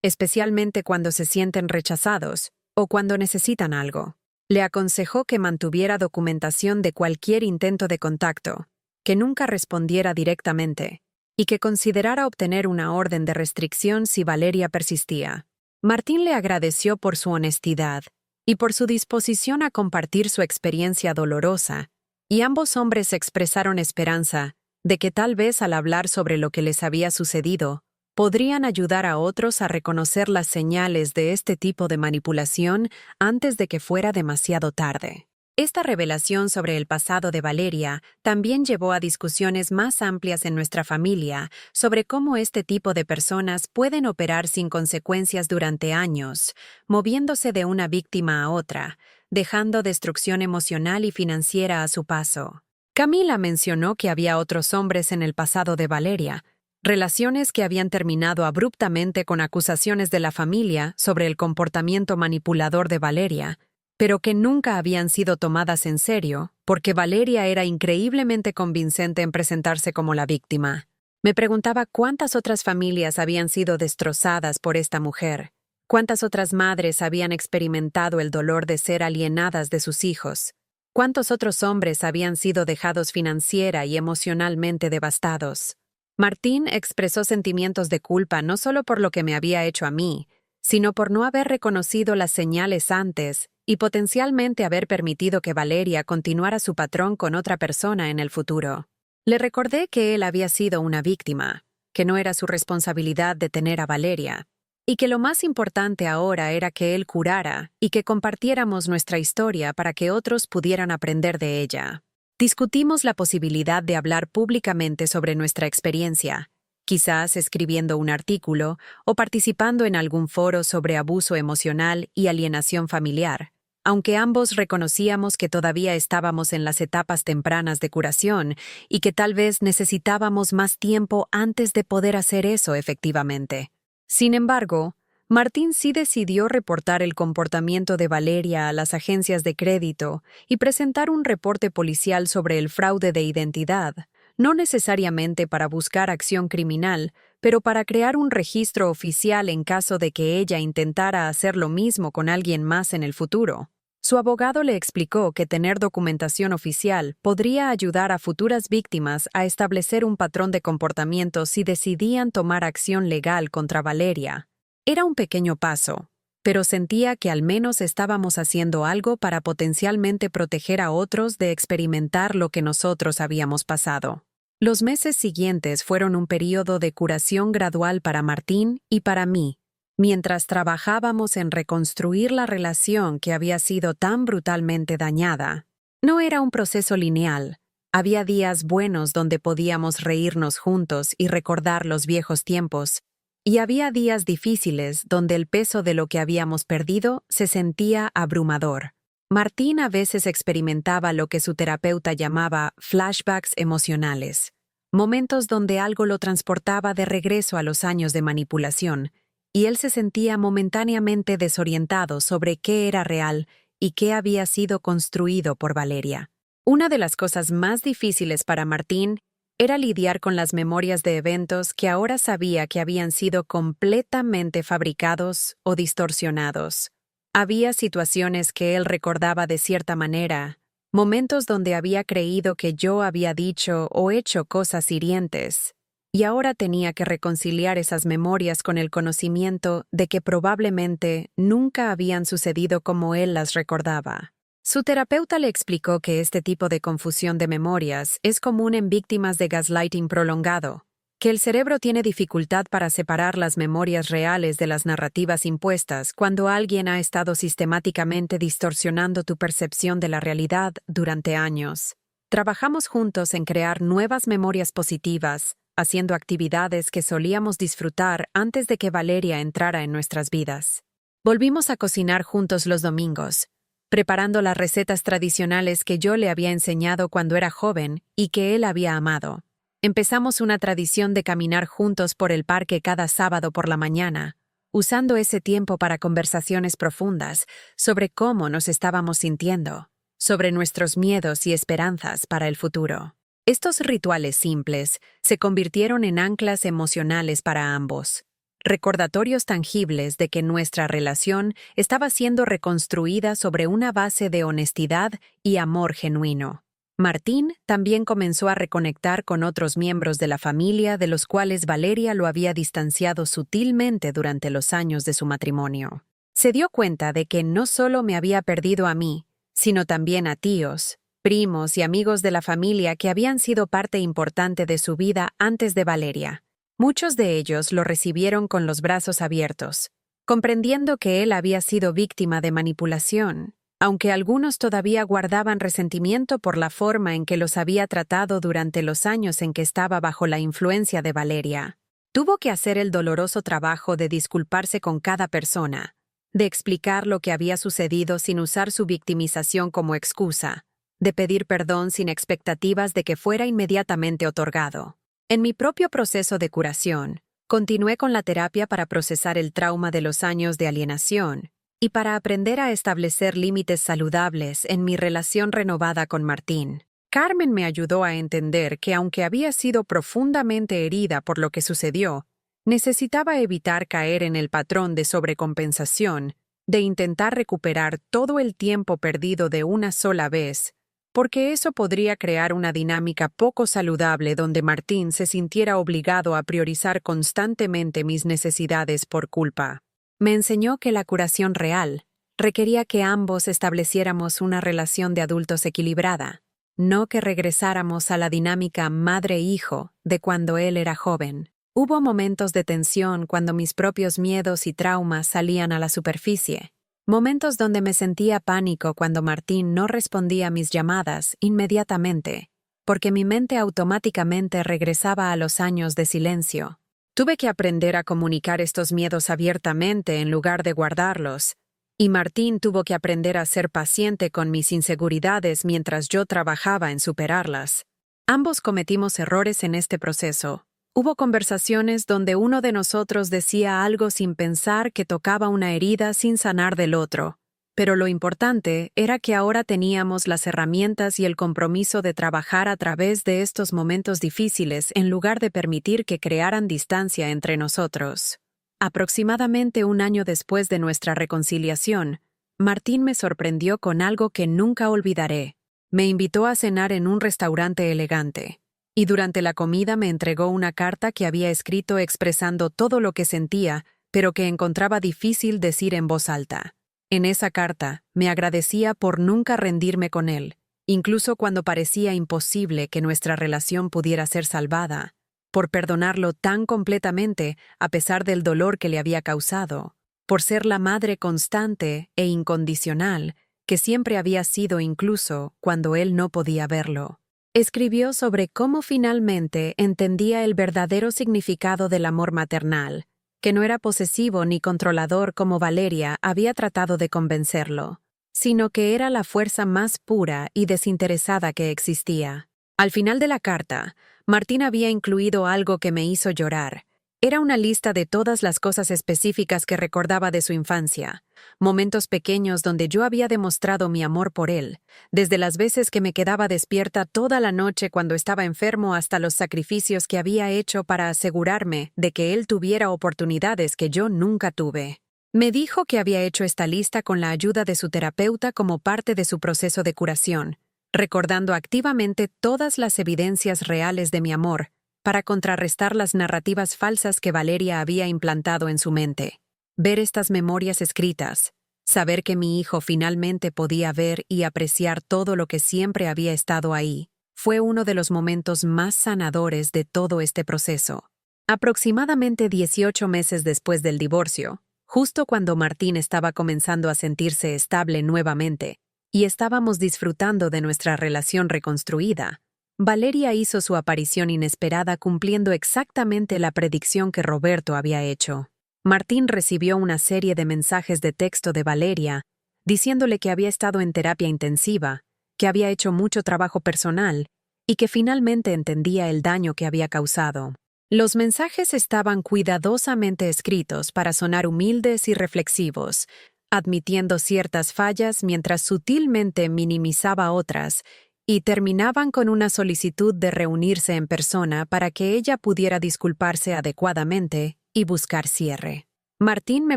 especialmente cuando se sienten rechazados o cuando necesitan algo. Le aconsejó que mantuviera documentación de cualquier intento de contacto, que nunca respondiera directamente, y que considerara obtener una orden de restricción si Valeria persistía. Martín le agradeció por su honestidad y por su disposición a compartir su experiencia dolorosa, y ambos hombres expresaron esperanza de que tal vez al hablar sobre lo que les había sucedido, podrían ayudar a otros a reconocer las señales de este tipo de manipulación antes de que fuera demasiado tarde. Esta revelación sobre el pasado de Valeria también llevó a discusiones más amplias en nuestra familia sobre cómo este tipo de personas pueden operar sin consecuencias durante años, moviéndose de una víctima a otra, dejando destrucción emocional y financiera a su paso. Camila mencionó que había otros hombres en el pasado de Valeria, relaciones que habían terminado abruptamente con acusaciones de la familia sobre el comportamiento manipulador de Valeria, pero que nunca habían sido tomadas en serio porque Valeria era increíblemente convincente en presentarse como la víctima. Me preguntaba cuántas otras familias habían sido destrozadas por esta mujer, cuántas otras madres habían experimentado el dolor de ser alienadas de sus hijos, cuántos otros hombres habían sido dejados financiera y emocionalmente devastados. Martín expresó sentimientos de culpa no solo por lo que me había hecho a mí, sino por no haber reconocido las señales antes y potencialmente haber permitido que Valeria continuara su patrón con otra persona en el futuro. Le recordé que él había sido una víctima, que no era su responsabilidad detener a Valeria, y que lo más importante ahora era que él curara y que compartiéramos nuestra historia para que otros pudieran aprender de ella. Discutimos la posibilidad de hablar públicamente sobre nuestra experiencia, quizás escribiendo un artículo o participando en algún foro sobre abuso emocional y alienación familiar, aunque ambos reconocíamos que todavía estábamos en las etapas tempranas de curación y que tal vez necesitábamos más tiempo antes de poder hacer eso efectivamente. Sin embargo, Martín sí decidió reportar el comportamiento de Valeria a las agencias de crédito y presentar un reporte policial sobre el fraude de identidad, no necesariamente para buscar acción criminal, pero para crear un registro oficial en caso de que ella intentara hacer lo mismo con alguien más en el futuro. Su abogado le explicó que tener documentación oficial podría ayudar a futuras víctimas a establecer un patrón de comportamiento si decidían tomar acción legal contra Valeria. Era un pequeño paso, pero sentía que al menos estábamos haciendo algo para potencialmente proteger a otros de experimentar lo que nosotros habíamos pasado. Los meses siguientes fueron un período de curación gradual para Martín y para mí, mientras trabajábamos en reconstruir la relación que había sido tan brutalmente dañada. No era un proceso lineal. Había días buenos donde podíamos reírnos juntos y recordar los viejos tiempos, y había días difíciles donde el peso de lo que habíamos perdido se sentía abrumador. Martín a veces experimentaba lo que su terapeuta llamaba flashbacks emocionales, momentos donde algo lo transportaba de regreso a los años de manipulación, y él se sentía momentáneamente desorientado sobre qué era real y qué había sido construido por Valeria. Una de las cosas más difíciles para Martín era lidiar con las memorias de eventos que ahora sabía que habían sido completamente fabricados o distorsionados. Había situaciones que él recordaba de cierta manera, momentos donde había creído que yo había dicho o hecho cosas hirientes, y ahora tenía que reconciliar esas memorias con el conocimiento de que probablemente nunca habían sucedido como él las recordaba. Su terapeuta le explicó que este tipo de confusión de memorias es común en víctimas de gaslighting prolongado, que el cerebro tiene dificultad para separar las memorias reales de las narrativas impuestas cuando alguien ha estado sistemáticamente distorsionando tu percepción de la realidad durante años. Trabajamos juntos en crear nuevas memorias positivas, haciendo actividades que solíamos disfrutar antes de que Valeria entrara en nuestras vidas. Volvimos a cocinar juntos los domingos, preparando las recetas tradicionales que yo le había enseñado cuando era joven y que él había amado. Empezamos una tradición de caminar juntos por el parque cada sábado por la mañana, usando ese tiempo para conversaciones profundas sobre cómo nos estábamos sintiendo, sobre nuestros miedos y esperanzas para el futuro. Estos rituales simples se convirtieron en anclas emocionales para ambos, recordatorios tangibles de que nuestra relación estaba siendo reconstruida sobre una base de honestidad y amor genuino. Martín también comenzó a reconectar con otros miembros de la familia de los cuales Valeria lo había distanciado sutilmente durante los años de su matrimonio. Se dio cuenta de que no solo me había perdido a mí, sino también a tíos, primos y amigos de la familia que habían sido parte importante de su vida antes de Valeria. Muchos de ellos lo recibieron con los brazos abiertos, comprendiendo que él había sido víctima de manipulación, aunque algunos todavía guardaban resentimiento por la forma en que los había tratado durante los años en que estaba bajo la influencia de Valeria. Tuvo que hacer el doloroso trabajo de disculparse con cada persona, de explicar lo que había sucedido sin usar su victimización como excusa, de pedir perdón sin expectativas de que fuera inmediatamente otorgado. En mi propio proceso de curación, continué con la terapia para procesar el trauma de los años de alienación y para aprender a establecer límites saludables en mi relación renovada con Martín. Carmen me ayudó a entender que aunque había sido profundamente herida por lo que sucedió, necesitaba evitar caer en el patrón de sobrecompensación, de intentar recuperar todo el tiempo perdido de una sola vez, porque eso podría crear una dinámica poco saludable donde Martín se sintiera obligado a priorizar constantemente mis necesidades por culpa. Me enseñó que la curación real requería que ambos estableciéramos una relación de adultos equilibrada, no que regresáramos a la dinámica madre-hijo de cuando él era joven. Hubo momentos de tensión cuando mis propios miedos y traumas salían a la superficie. Momentos donde me sentía pánico cuando Martín no respondía a mis llamadas inmediatamente, porque mi mente automáticamente regresaba a los años de silencio. Tuve que aprender a comunicar estos miedos abiertamente en lugar de guardarlos, y Martín tuvo que aprender a ser paciente con mis inseguridades mientras yo trabajaba en superarlas. Ambos cometimos errores en este proceso. Hubo conversaciones donde uno de nosotros decía algo sin pensar que tocaba una herida sin sanar del otro, pero lo importante era que ahora teníamos las herramientas y el compromiso de trabajar a través de estos momentos difíciles en lugar de permitir que crearan distancia entre nosotros. Aproximadamente un año después de nuestra reconciliación, Martín me sorprendió con algo que nunca olvidaré. Me invitó a cenar en un restaurante elegante, y durante la comida me entregó una carta que había escrito expresando todo lo que sentía, pero que encontraba difícil decir en voz alta. En esa carta, me agradecía por nunca rendirme con él, incluso cuando parecía imposible que nuestra relación pudiera ser salvada, por perdonarlo tan completamente a pesar del dolor que le había causado, por ser la madre constante e incondicional que siempre había sido incluso cuando él no podía verlo. Escribió sobre cómo finalmente entendía el verdadero significado del amor maternal, que no era posesivo ni controlador como Valeria había tratado de convencerlo, sino que era la fuerza más pura y desinteresada que existía. Al final de la carta, Martín había incluido algo que me hizo llorar. Era una lista de todas las cosas específicas que recordaba de su infancia, momentos pequeños donde yo había demostrado mi amor por él, desde las veces que me quedaba despierta toda la noche cuando estaba enfermo hasta los sacrificios que había hecho para asegurarme de que él tuviera oportunidades que yo nunca tuve. Me dijo que había hecho esta lista con la ayuda de su terapeuta como parte de su proceso de curación, recordando activamente todas las evidencias reales de mi amor, para contrarrestar las narrativas falsas que Valeria había implantado en su mente. Ver estas memorias escritas, Saber que mi hijo finalmente podía ver y apreciar todo lo que siempre había estado ahí fue uno de los momentos más sanadores de todo este proceso. Aproximadamente 18 meses después del divorcio, justo cuando Martín estaba comenzando a sentirse estable nuevamente y estábamos disfrutando de nuestra relación reconstruida, Valeria hizo su aparición inesperada cumpliendo exactamente la predicción que Roberto había hecho. Martín recibió una serie de mensajes de texto de Valeria diciéndole que había estado en terapia intensiva, que había hecho mucho trabajo personal y que finalmente entendía el daño que había causado. Los mensajes estaban cuidadosamente escritos para sonar humildes y reflexivos, admitiendo ciertas fallas mientras sutilmente minimizaba otras, y terminaban con una solicitud de reunirse en persona para que ella pudiera disculparse adecuadamente y buscar cierre. Martín me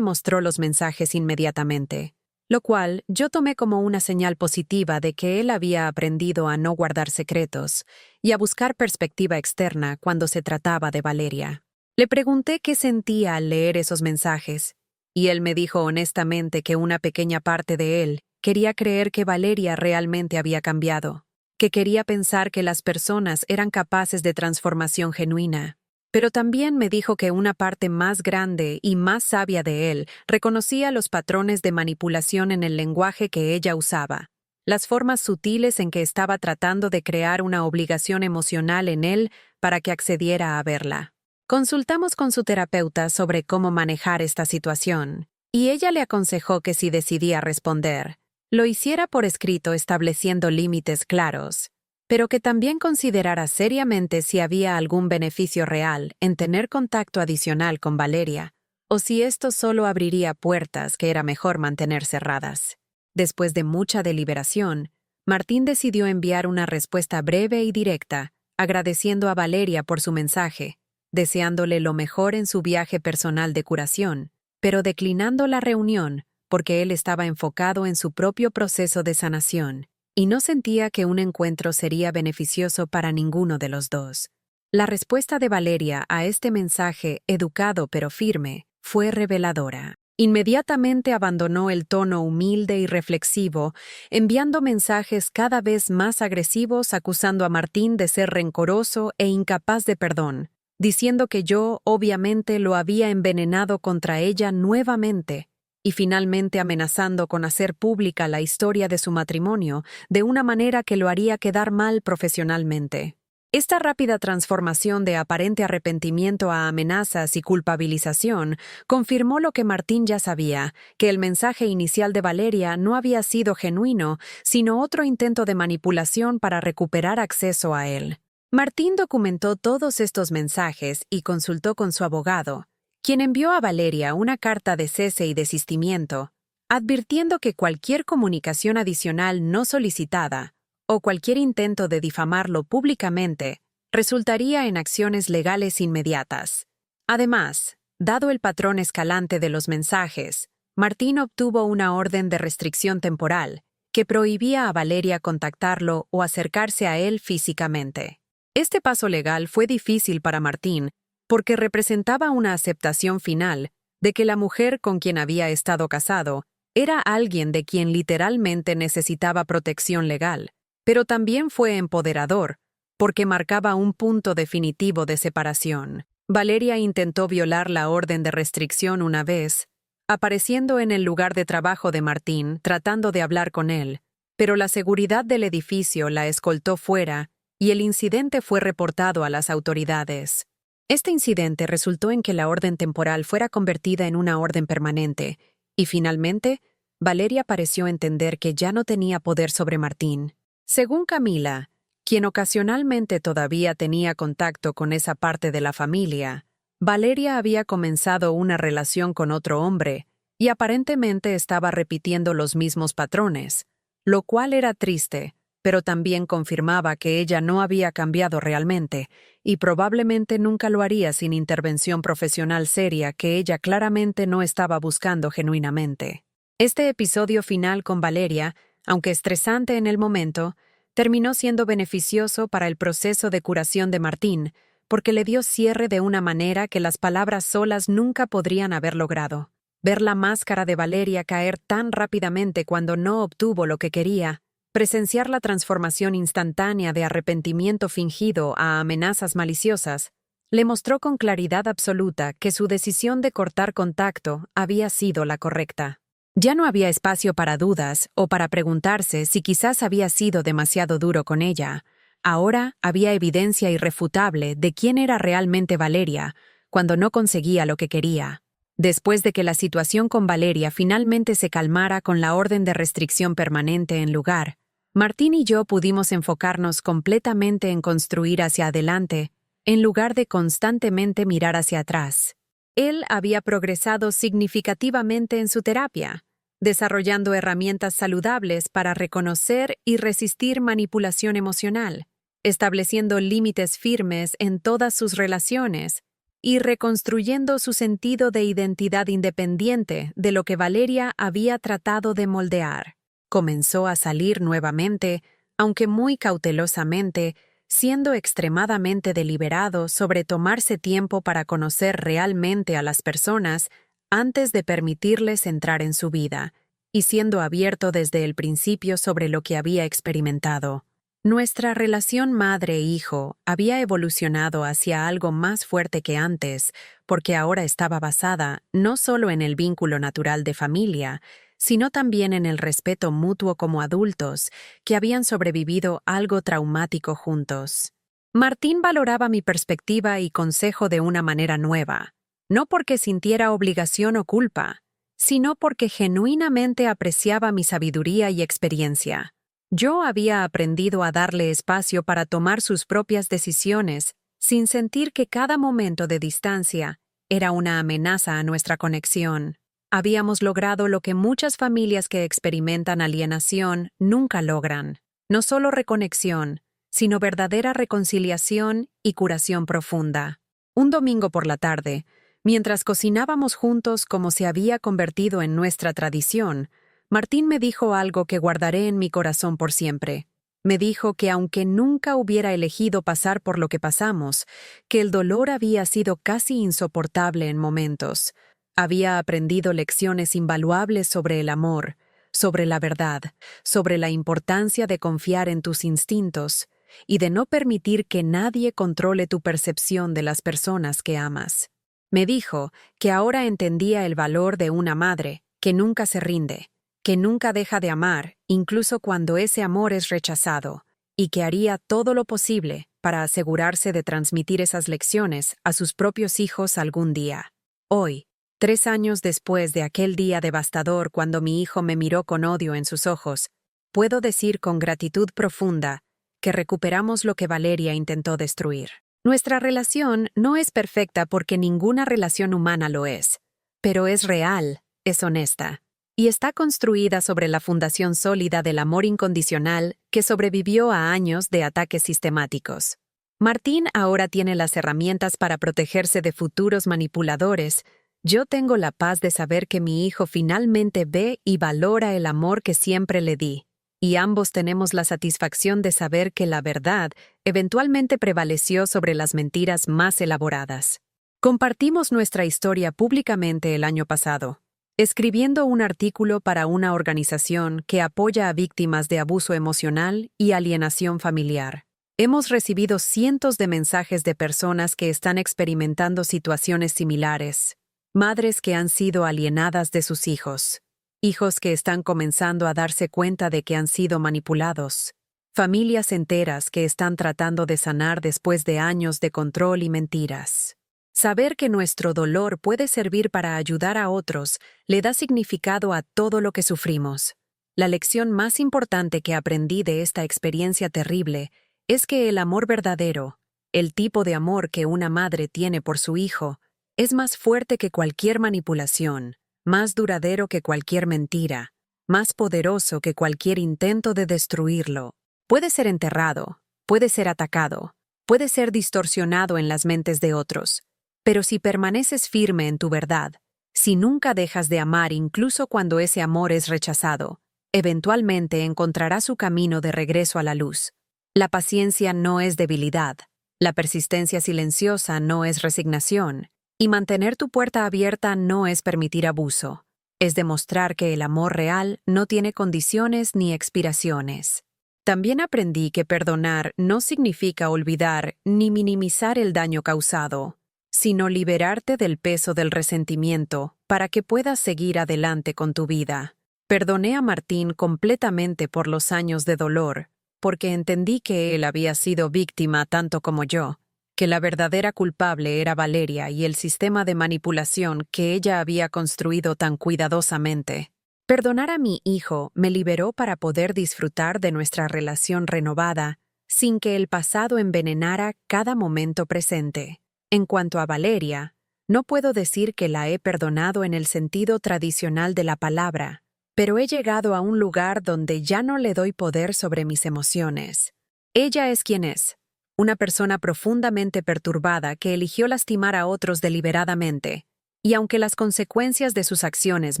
mostró los mensajes inmediatamente, lo cual yo tomé como una señal positiva de que él había aprendido a no guardar secretos y a buscar perspectiva externa cuando se trataba de Valeria. Le pregunté qué sentía al leer esos mensajes, y él me dijo honestamente que una pequeña parte de él quería creer que Valeria realmente había cambiado, que quería pensar que las personas eran capaces de transformación genuina. Pero también me dijo que una parte más grande y más sabia de él reconocía los patrones de manipulación en el lenguaje que ella usaba, las formas sutiles en que estaba tratando de crear una obligación emocional en él para que accediera a verla. Consultamos con su terapeuta sobre cómo manejar esta situación, y ella le aconsejó que si decidía responder, lo hiciera por escrito estableciendo límites claros, pero que también considerara seriamente si había algún beneficio real en tener contacto adicional con Valeria, o si esto solo abriría puertas que era mejor mantener cerradas. Después de mucha deliberación, Martín decidió enviar una respuesta breve y directa, agradeciendo a Valeria por su mensaje, deseándole lo mejor en su viaje personal de curación, pero declinando la reunión porque él estaba enfocado en su propio proceso de sanación y no sentía que un encuentro sería beneficioso para ninguno de los dos. La respuesta de Valeria a este mensaje, educado pero firme, fue reveladora. Inmediatamente abandonó el tono humilde y reflexivo, enviando mensajes cada vez más agresivos acusando a Martín de ser rencoroso e incapaz de perdón, diciendo que yo, obviamente, lo había envenenado contra ella nuevamente, y finalmente amenazando con hacer pública la historia de su matrimonio de una manera que lo haría quedar mal profesionalmente. Esta rápida transformación de aparente arrepentimiento a amenazas y culpabilización confirmó lo que Martín ya sabía, que el mensaje inicial de Valeria no había sido genuino, sino otro intento de manipulación para recuperar acceso a él. Martín documentó todos estos mensajes y consultó con su abogado, quien envió a Valeria una carta de cese y desistimiento, advirtiendo que cualquier comunicación adicional no solicitada o cualquier intento de difamarlo públicamente resultaría en acciones legales inmediatas. Además, dado el patrón escalante de los mensajes, Martín obtuvo una orden de restricción temporal que prohibía a Valeria contactarlo o acercarse a él físicamente. Este paso legal fue difícil para Martín porque representaba una aceptación final de que la mujer con quien había estado casado era alguien de quien literalmente necesitaba protección legal, pero también fue empoderador, porque marcaba un punto definitivo de separación. Valeria intentó violar la orden de restricción una vez, apareciendo en el lugar de trabajo de Martín tratando de hablar con él, pero la seguridad del edificio la escoltó fuera y el incidente fue reportado a las autoridades. Este incidente resultó en que la orden temporal fuera convertida en una orden permanente, y finalmente, Valeria pareció entender que ya no tenía poder sobre Martín. Según Camila, quien ocasionalmente todavía tenía contacto con esa parte de la familia, Valeria había comenzado una relación con otro hombre y aparentemente estaba repitiendo los mismos patrones, lo cual era triste, pero también confirmaba que ella no había cambiado realmente y probablemente nunca lo haría sin intervención profesional seria que ella claramente no estaba buscando genuinamente. Este episodio final con Valeria, aunque estresante en el momento, terminó siendo beneficioso para el proceso de curación de Martín, porque le dio cierre de una manera que las palabras solas nunca podrían haber logrado. ver la máscara de Valeria caer tan rápidamente cuando no obtuvo lo que quería, presenciar la transformación instantánea de arrepentimiento fingido a amenazas maliciosas, le mostró con claridad absoluta que su decisión de cortar contacto había sido la correcta. Ya no había espacio para dudas o para preguntarse si quizás había sido demasiado duro con ella. Ahora había evidencia irrefutable de quién era realmente Valeria cuando no conseguía lo que quería. Después de que la situación con Valeria finalmente se calmara con la orden de restricción permanente en lugar, Martín y yo pudimos enfocarnos completamente en construir hacia adelante, en lugar de constantemente mirar hacia atrás. Él había progresado significativamente en su terapia, desarrollando herramientas saludables para reconocer y resistir manipulación emocional, estableciendo límites firmes en todas sus relaciones y reconstruyendo su sentido de identidad independiente de lo que Valeria había tratado de moldear. Comenzó a salir nuevamente, aunque muy cautelosamente, siendo extremadamente deliberado sobre tomarse tiempo para conocer realmente a las personas antes de permitirles entrar en su vida, y siendo abierto desde el principio sobre lo que había experimentado. Nuestra relación madre-hijo había evolucionado hacia algo más fuerte que antes, porque ahora estaba basada no solo en el vínculo natural de familia, sino también en el respeto mutuo como adultos que habían sobrevivido algo traumático juntos. Martín valoraba mi perspectiva y consejo de una manera nueva, no porque sintiera obligación o culpa, sino porque genuinamente apreciaba mi sabiduría y experiencia. Yo había aprendido a darle espacio para tomar sus propias decisiones, sin sentir que cada momento de distancia era una amenaza a nuestra conexión. Habíamos logrado lo que muchas familias que experimentan alienación nunca logran: no solo reconexión, sino verdadera reconciliación y curación profunda. Un domingo por la tarde, mientras cocinábamos juntos como se había convertido en nuestra tradición, Martín me dijo algo que guardaré en mi corazón por siempre. Me dijo que aunque nunca hubiera elegido pasar por lo que pasamos, que el dolor había sido casi insoportable en momentos. Había aprendido lecciones invaluables sobre el amor, sobre la verdad, sobre la importancia de confiar en tus instintos y de no permitir que nadie controle tu percepción de las personas que amas. Me dijo que ahora entendía el valor de una madre que nunca se rinde, que nunca deja de amar, incluso cuando ese amor es rechazado, y que haría todo lo posible para asegurarse de transmitir esas lecciones a sus propios hijos algún día. Hoy, 3 años después de aquel día devastador cuando mi hijo me miró con odio en sus ojos, puedo decir con gratitud profunda que recuperamos lo que Valeria intentó destruir. Nuestra relación no es perfecta porque ninguna relación humana lo es, pero es real, es honesta, y está construida sobre la fundación sólida del amor incondicional que sobrevivió a años de ataques sistemáticos. Martín ahora tiene las herramientas para protegerse de futuros manipuladores. Yo tengo la paz de saber que mi hijo finalmente ve y valora el amor que siempre le di, y ambos tenemos la satisfacción de saber que la verdad eventualmente prevaleció sobre las mentiras más elaboradas. Compartimos nuestra historia públicamente el año pasado, escribiendo un artículo para una organización que apoya a víctimas de abuso emocional y alienación familiar. Hemos recibido cientos de mensajes de personas que están experimentando situaciones similares. Madres que han sido alienadas de sus hijos. Hijos que están comenzando a darse cuenta de que han sido manipulados. Familias enteras que están tratando de sanar después de años de control y mentiras. Saber que nuestro dolor puede servir para ayudar a otros le da significado a todo lo que sufrimos. La lección más importante que aprendí de esta experiencia terrible es que el amor verdadero, el tipo de amor que una madre tiene por su hijo, es más fuerte que cualquier manipulación, más duradero que cualquier mentira, más poderoso que cualquier intento de destruirlo. Puede ser enterrado, puede ser atacado, puede ser distorsionado en las mentes de otros, pero si permaneces firme en tu verdad, si nunca dejas de amar incluso cuando ese amor es rechazado, eventualmente encontrará su camino de regreso a la luz. La paciencia no es debilidad, la persistencia silenciosa no es resignación, Y mantener tu puerta abierta no es permitir abuso. Es demostrar que el amor real no tiene condiciones ni expiraciones. También aprendí que perdonar no significa olvidar ni minimizar el daño causado, sino liberarte del peso del resentimiento para que puedas seguir adelante con tu vida. Perdoné a Martín completamente por los años de dolor, porque entendí que él había sido víctima tanto como yo, que la verdadera culpable era Valeria y el sistema de manipulación que ella había construido tan cuidadosamente. Perdonar a mi hijo me liberó para poder disfrutar de nuestra relación renovada, sin que el pasado envenenara cada momento presente. En cuanto a Valeria, no puedo decir que la he perdonado en el sentido tradicional de la palabra, pero he llegado a un lugar donde ya no le doy poder sobre mis emociones. Ella es quien es, una persona profundamente perturbada que eligió lastimar a otros deliberadamente, y aunque las consecuencias de sus acciones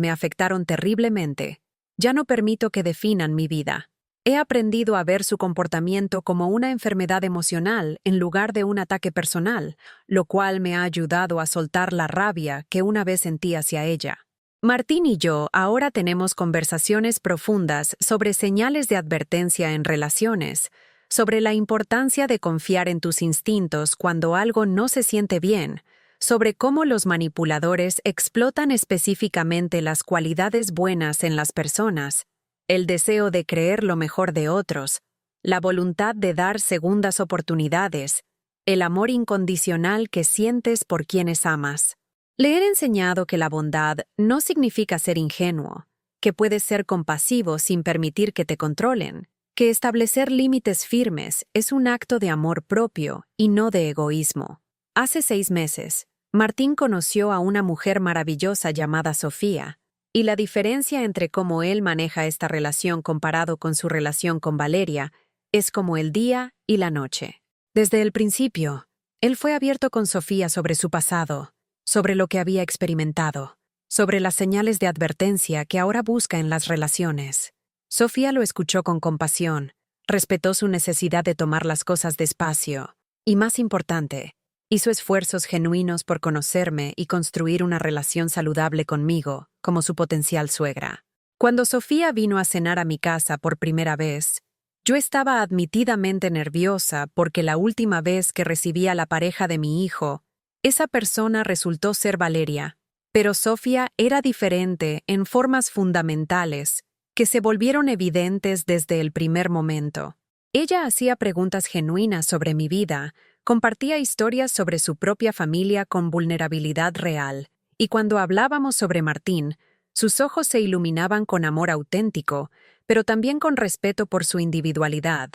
me afectaron terriblemente, ya no permito que definan mi vida. He aprendido a ver su comportamiento como una enfermedad emocional en lugar de un ataque personal, lo cual me ha ayudado a soltar la rabia que una vez sentí hacia ella. Martín y yo ahora tenemos conversaciones profundas sobre señales de advertencia en relaciones, sobre la importancia de confiar en tus instintos cuando algo no se siente bien, sobre cómo los manipuladores explotan específicamente las cualidades buenas en las personas, el deseo de creer lo mejor de otros, la voluntad de dar segundas oportunidades, el amor incondicional que sientes por quienes amas. Le he enseñado que la bondad no significa ser ingenuo, que puedes ser compasivo sin permitir que te controlen, que establecer límites firmes es un acto de amor propio y no de egoísmo. Hace 6 meses, Martín conoció a una mujer maravillosa llamada Sofía, y la diferencia entre cómo él maneja esta relación comparado con su relación con Valeria es como el día y la noche. Desde el principio, él fue abierto con Sofía sobre su pasado, sobre lo que había experimentado, sobre las señales de advertencia que ahora busca en las relaciones. Sofía lo escuchó con compasión, respetó su necesidad de tomar las cosas despacio, y más importante, hizo esfuerzos genuinos por conocerme y construir una relación saludable conmigo, como su potencial suegra. Cuando Sofía vino a cenar a mi casa por primera vez, yo estaba admitidamente nerviosa porque la última vez que recibí a la pareja de mi hijo, esa persona resultó ser Valeria, pero Sofía era diferente en formas fundamentales que se volvieron evidentes desde el primer momento. Ella hacía preguntas genuinas sobre mi vida, compartía historias sobre su propia familia con vulnerabilidad real, y cuando hablábamos sobre Martín, sus ojos se iluminaban con amor auténtico, pero también con respeto por su individualidad.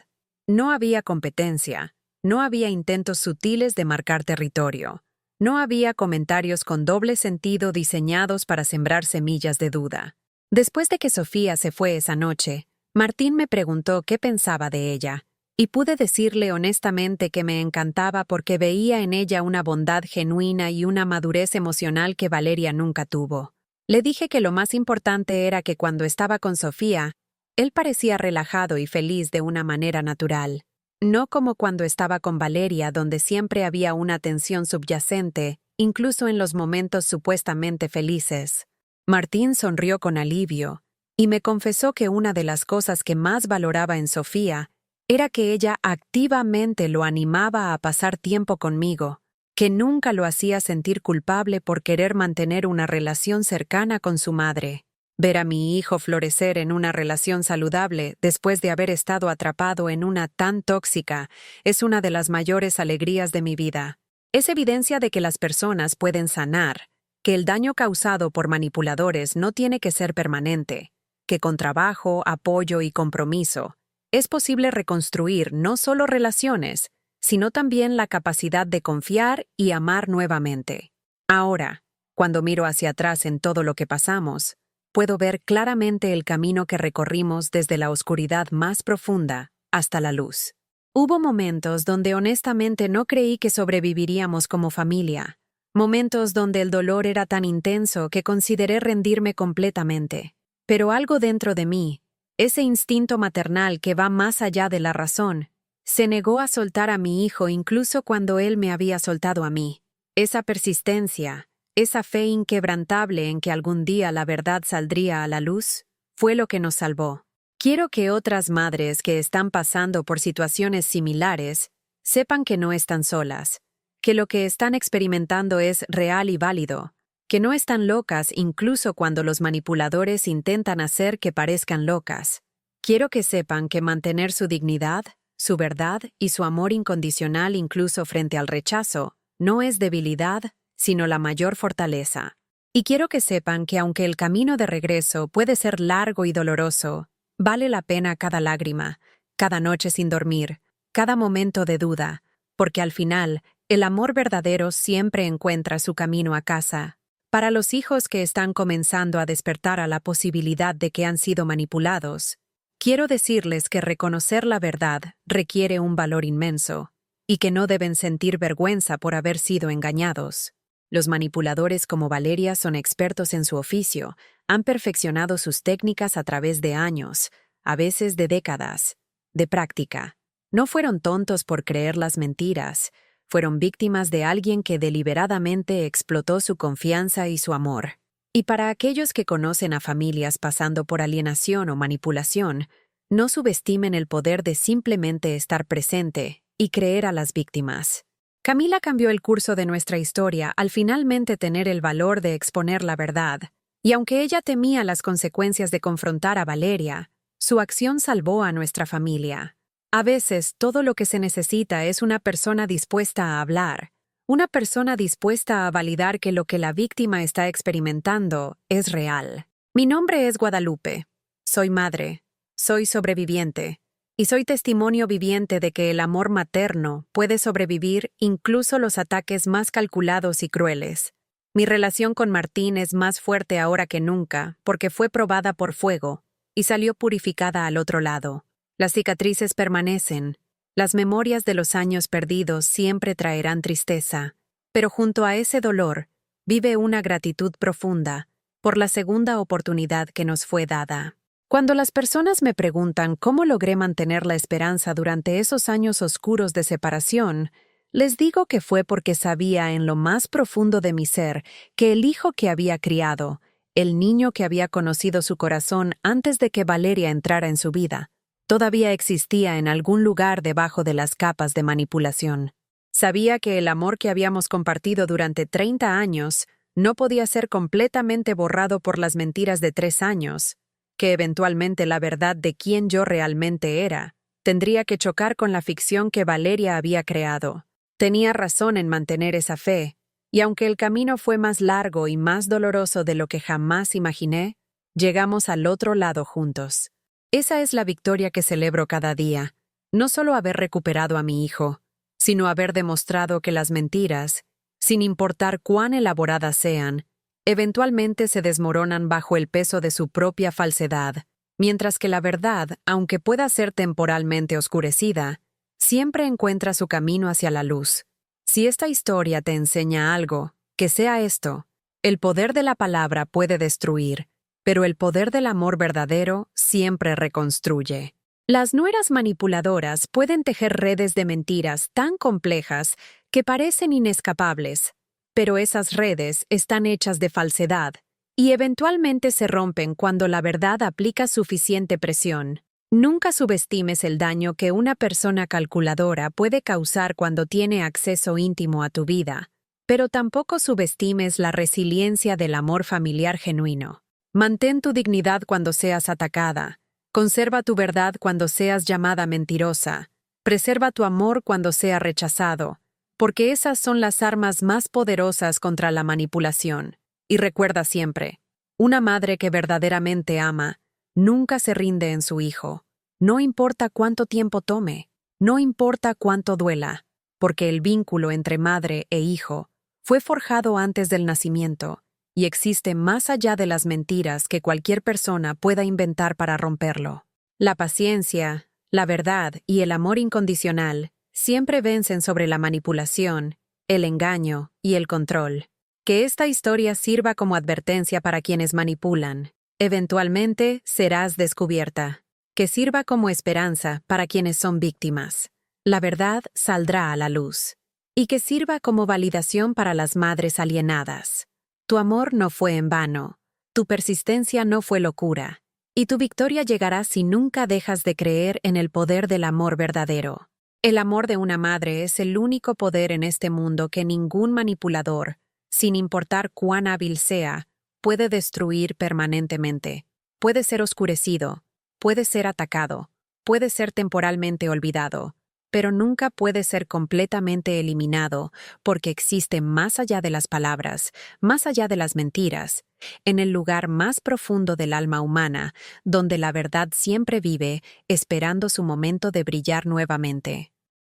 No había competencia, no había intentos sutiles de marcar territorio, no había comentarios con doble sentido diseñados para sembrar semillas de duda. Después de que Sofía se fue esa noche, Martín me preguntó qué pensaba de ella, y pude decirle honestamente que me encantaba porque veía en ella una bondad genuina y una madurez emocional que Valeria nunca tuvo. Le dije que lo más importante era que cuando estaba con Sofía, él parecía relajado y feliz de una manera natural, no como cuando estaba con Valeria, donde siempre había una tensión subyacente, incluso en los momentos supuestamente felices. Martín sonrió con alivio y me confesó que una de las cosas que más valoraba en Sofía era que ella activamente lo animaba a pasar tiempo conmigo, que nunca lo hacía sentir culpable por querer mantener una relación cercana con su madre. Ver a mi hijo florecer en una relación saludable después de haber estado atrapado en una tan tóxica es una de las mayores alegrías de mi vida. Es evidencia de que las personas pueden sanar, que el daño causado por manipuladores no tiene que ser permanente, que con trabajo, apoyo y compromiso, es posible reconstruir no solo relaciones, sino también la capacidad de confiar y amar nuevamente. Ahora, cuando miro hacia atrás en todo lo que pasamos, puedo ver claramente el camino que recorrimos desde la oscuridad más profunda hasta la luz. Hubo momentos donde honestamente no creí que sobreviviríamos como familia, momentos donde el dolor era tan intenso que consideré rendirme completamente. Pero algo dentro de mí, ese instinto maternal que va más allá de la razón, se negó a soltar a mi hijo incluso cuando él me había soltado a mí. Esa persistencia, esa fe inquebrantable en que algún día la verdad saldría a la luz, fue lo que nos salvó. Quiero que otras madres que están pasando por situaciones similares sepan que no están solas, que lo que están experimentando es real y válido, que no están locas incluso cuando los manipuladores intentan hacer que parezcan locas. Quiero que sepan que mantener su dignidad, su verdad y su amor incondicional incluso frente al rechazo no es debilidad, sino la mayor fortaleza. Y quiero que sepan que aunque el camino de regreso puede ser largo y doloroso, vale la pena cada lágrima, cada noche sin dormir, cada momento de duda, porque al final, el amor verdadero siempre encuentra su camino a casa. Para los hijos que están comenzando a despertar a la posibilidad de que han sido manipulados, quiero decirles que reconocer la verdad requiere un valor inmenso, y que no deben sentir vergüenza por haber sido engañados. Los manipuladores como Valeria son expertos en su oficio, han perfeccionado sus técnicas a través de años, a veces de décadas, de práctica. No fueron tontos por creer las mentiras, fueron víctimas de alguien que deliberadamente explotó su confianza y su amor. Y para aquellos que conocen a familias pasando por alienación o manipulación, no subestimen el poder de simplemente estar presente y creer a las víctimas. Camila cambió el curso de nuestra historia al finalmente tener el valor de exponer la verdad, y aunque ella temía las consecuencias de confrontar a Valeria, su acción salvó a nuestra familia. A veces, todo lo que se necesita es una persona dispuesta a hablar, una persona dispuesta a validar que lo que la víctima está experimentando es real. Mi nombre es Guadalupe. Soy madre, soy sobreviviente, y soy testimonio viviente de que el amor materno puede sobrevivir incluso los ataques más calculados y crueles. Mi relación con Martín es más fuerte ahora que nunca porque fue probada por fuego y salió purificada al otro lado. Las cicatrices permanecen. Las memorias de los años perdidos siempre traerán tristeza, pero junto a ese dolor vive una gratitud profunda por la segunda oportunidad que nos fue dada. Cuando las personas me preguntan cómo logré mantener la esperanza durante esos años oscuros de separación, les digo que fue porque sabía en lo más profundo de mi ser que el hijo que había criado, el niño que había conocido su corazón antes de que Valeria entrara en su vida, todavía existía en algún lugar debajo de las capas de manipulación. Sabía que el amor que habíamos compartido durante 30 años no podía ser completamente borrado por las mentiras de 3 años, que eventualmente la verdad de quién yo realmente era tendría que chocar con la ficción que Valeria había creado. Tenía razón en mantener esa fe, y aunque el camino fue más largo y más doloroso de lo que jamás imaginé, llegamos al otro lado juntos. Esa es la victoria que celebro cada día, no solo haber recuperado a mi hijo, sino haber demostrado que las mentiras, sin importar cuán elaboradas sean, eventualmente se desmoronan bajo el peso de su propia falsedad, mientras que la verdad, aunque pueda ser temporalmente oscurecida, siempre encuentra su camino hacia la luz. Si esta historia te enseña algo, que sea esto: el poder de la palabra puede destruir, pero el poder del amor verdadero siempre reconstruye. Las nueras manipuladoras pueden tejer redes de mentiras tan complejas que parecen inescapables, pero esas redes están hechas de falsedad y eventualmente se rompen cuando la verdad aplica suficiente presión. Nunca subestimes el daño que una persona calculadora puede causar cuando tiene acceso íntimo a tu vida, pero tampoco subestimes la resiliencia del amor familiar genuino. Mantén tu dignidad cuando seas atacada, conserva tu verdad cuando seas llamada mentirosa, preserva tu amor cuando sea rechazado, porque esas son las armas más poderosas contra la manipulación. Y recuerda siempre, una madre que verdaderamente ama, nunca se rinde en su hijo. No importa cuánto tiempo tome, no importa cuánto duela, porque el vínculo entre madre e hijo fue forjado antes del nacimiento y existe más allá de las mentiras que cualquier persona pueda inventar para romperlo. La paciencia, la verdad y el amor incondicional siempre vencen sobre la manipulación, el engaño y el control. Que esta historia sirva como advertencia para quienes manipulan. Eventualmente serás descubierta. Que sirva como esperanza para quienes son víctimas. La verdad saldrá a la luz. y que sirva como validación para las madres alienadas. Tu amor no fue en vano, tu persistencia no fue locura, y tu victoria llegará si nunca dejas de creer en el poder del amor verdadero. El amor de una madre es el único poder en este mundo que ningún manipulador, sin importar cuán hábil sea, puede destruir permanentemente. Puede ser oscurecido, puede ser atacado, puede ser temporalmente olvidado, pero nunca puede ser completamente eliminado porque existe más allá de las palabras, más allá de las mentiras, en el lugar más profundo del alma humana, donde la verdad siempre vive, esperando su momento de brillar nuevamente.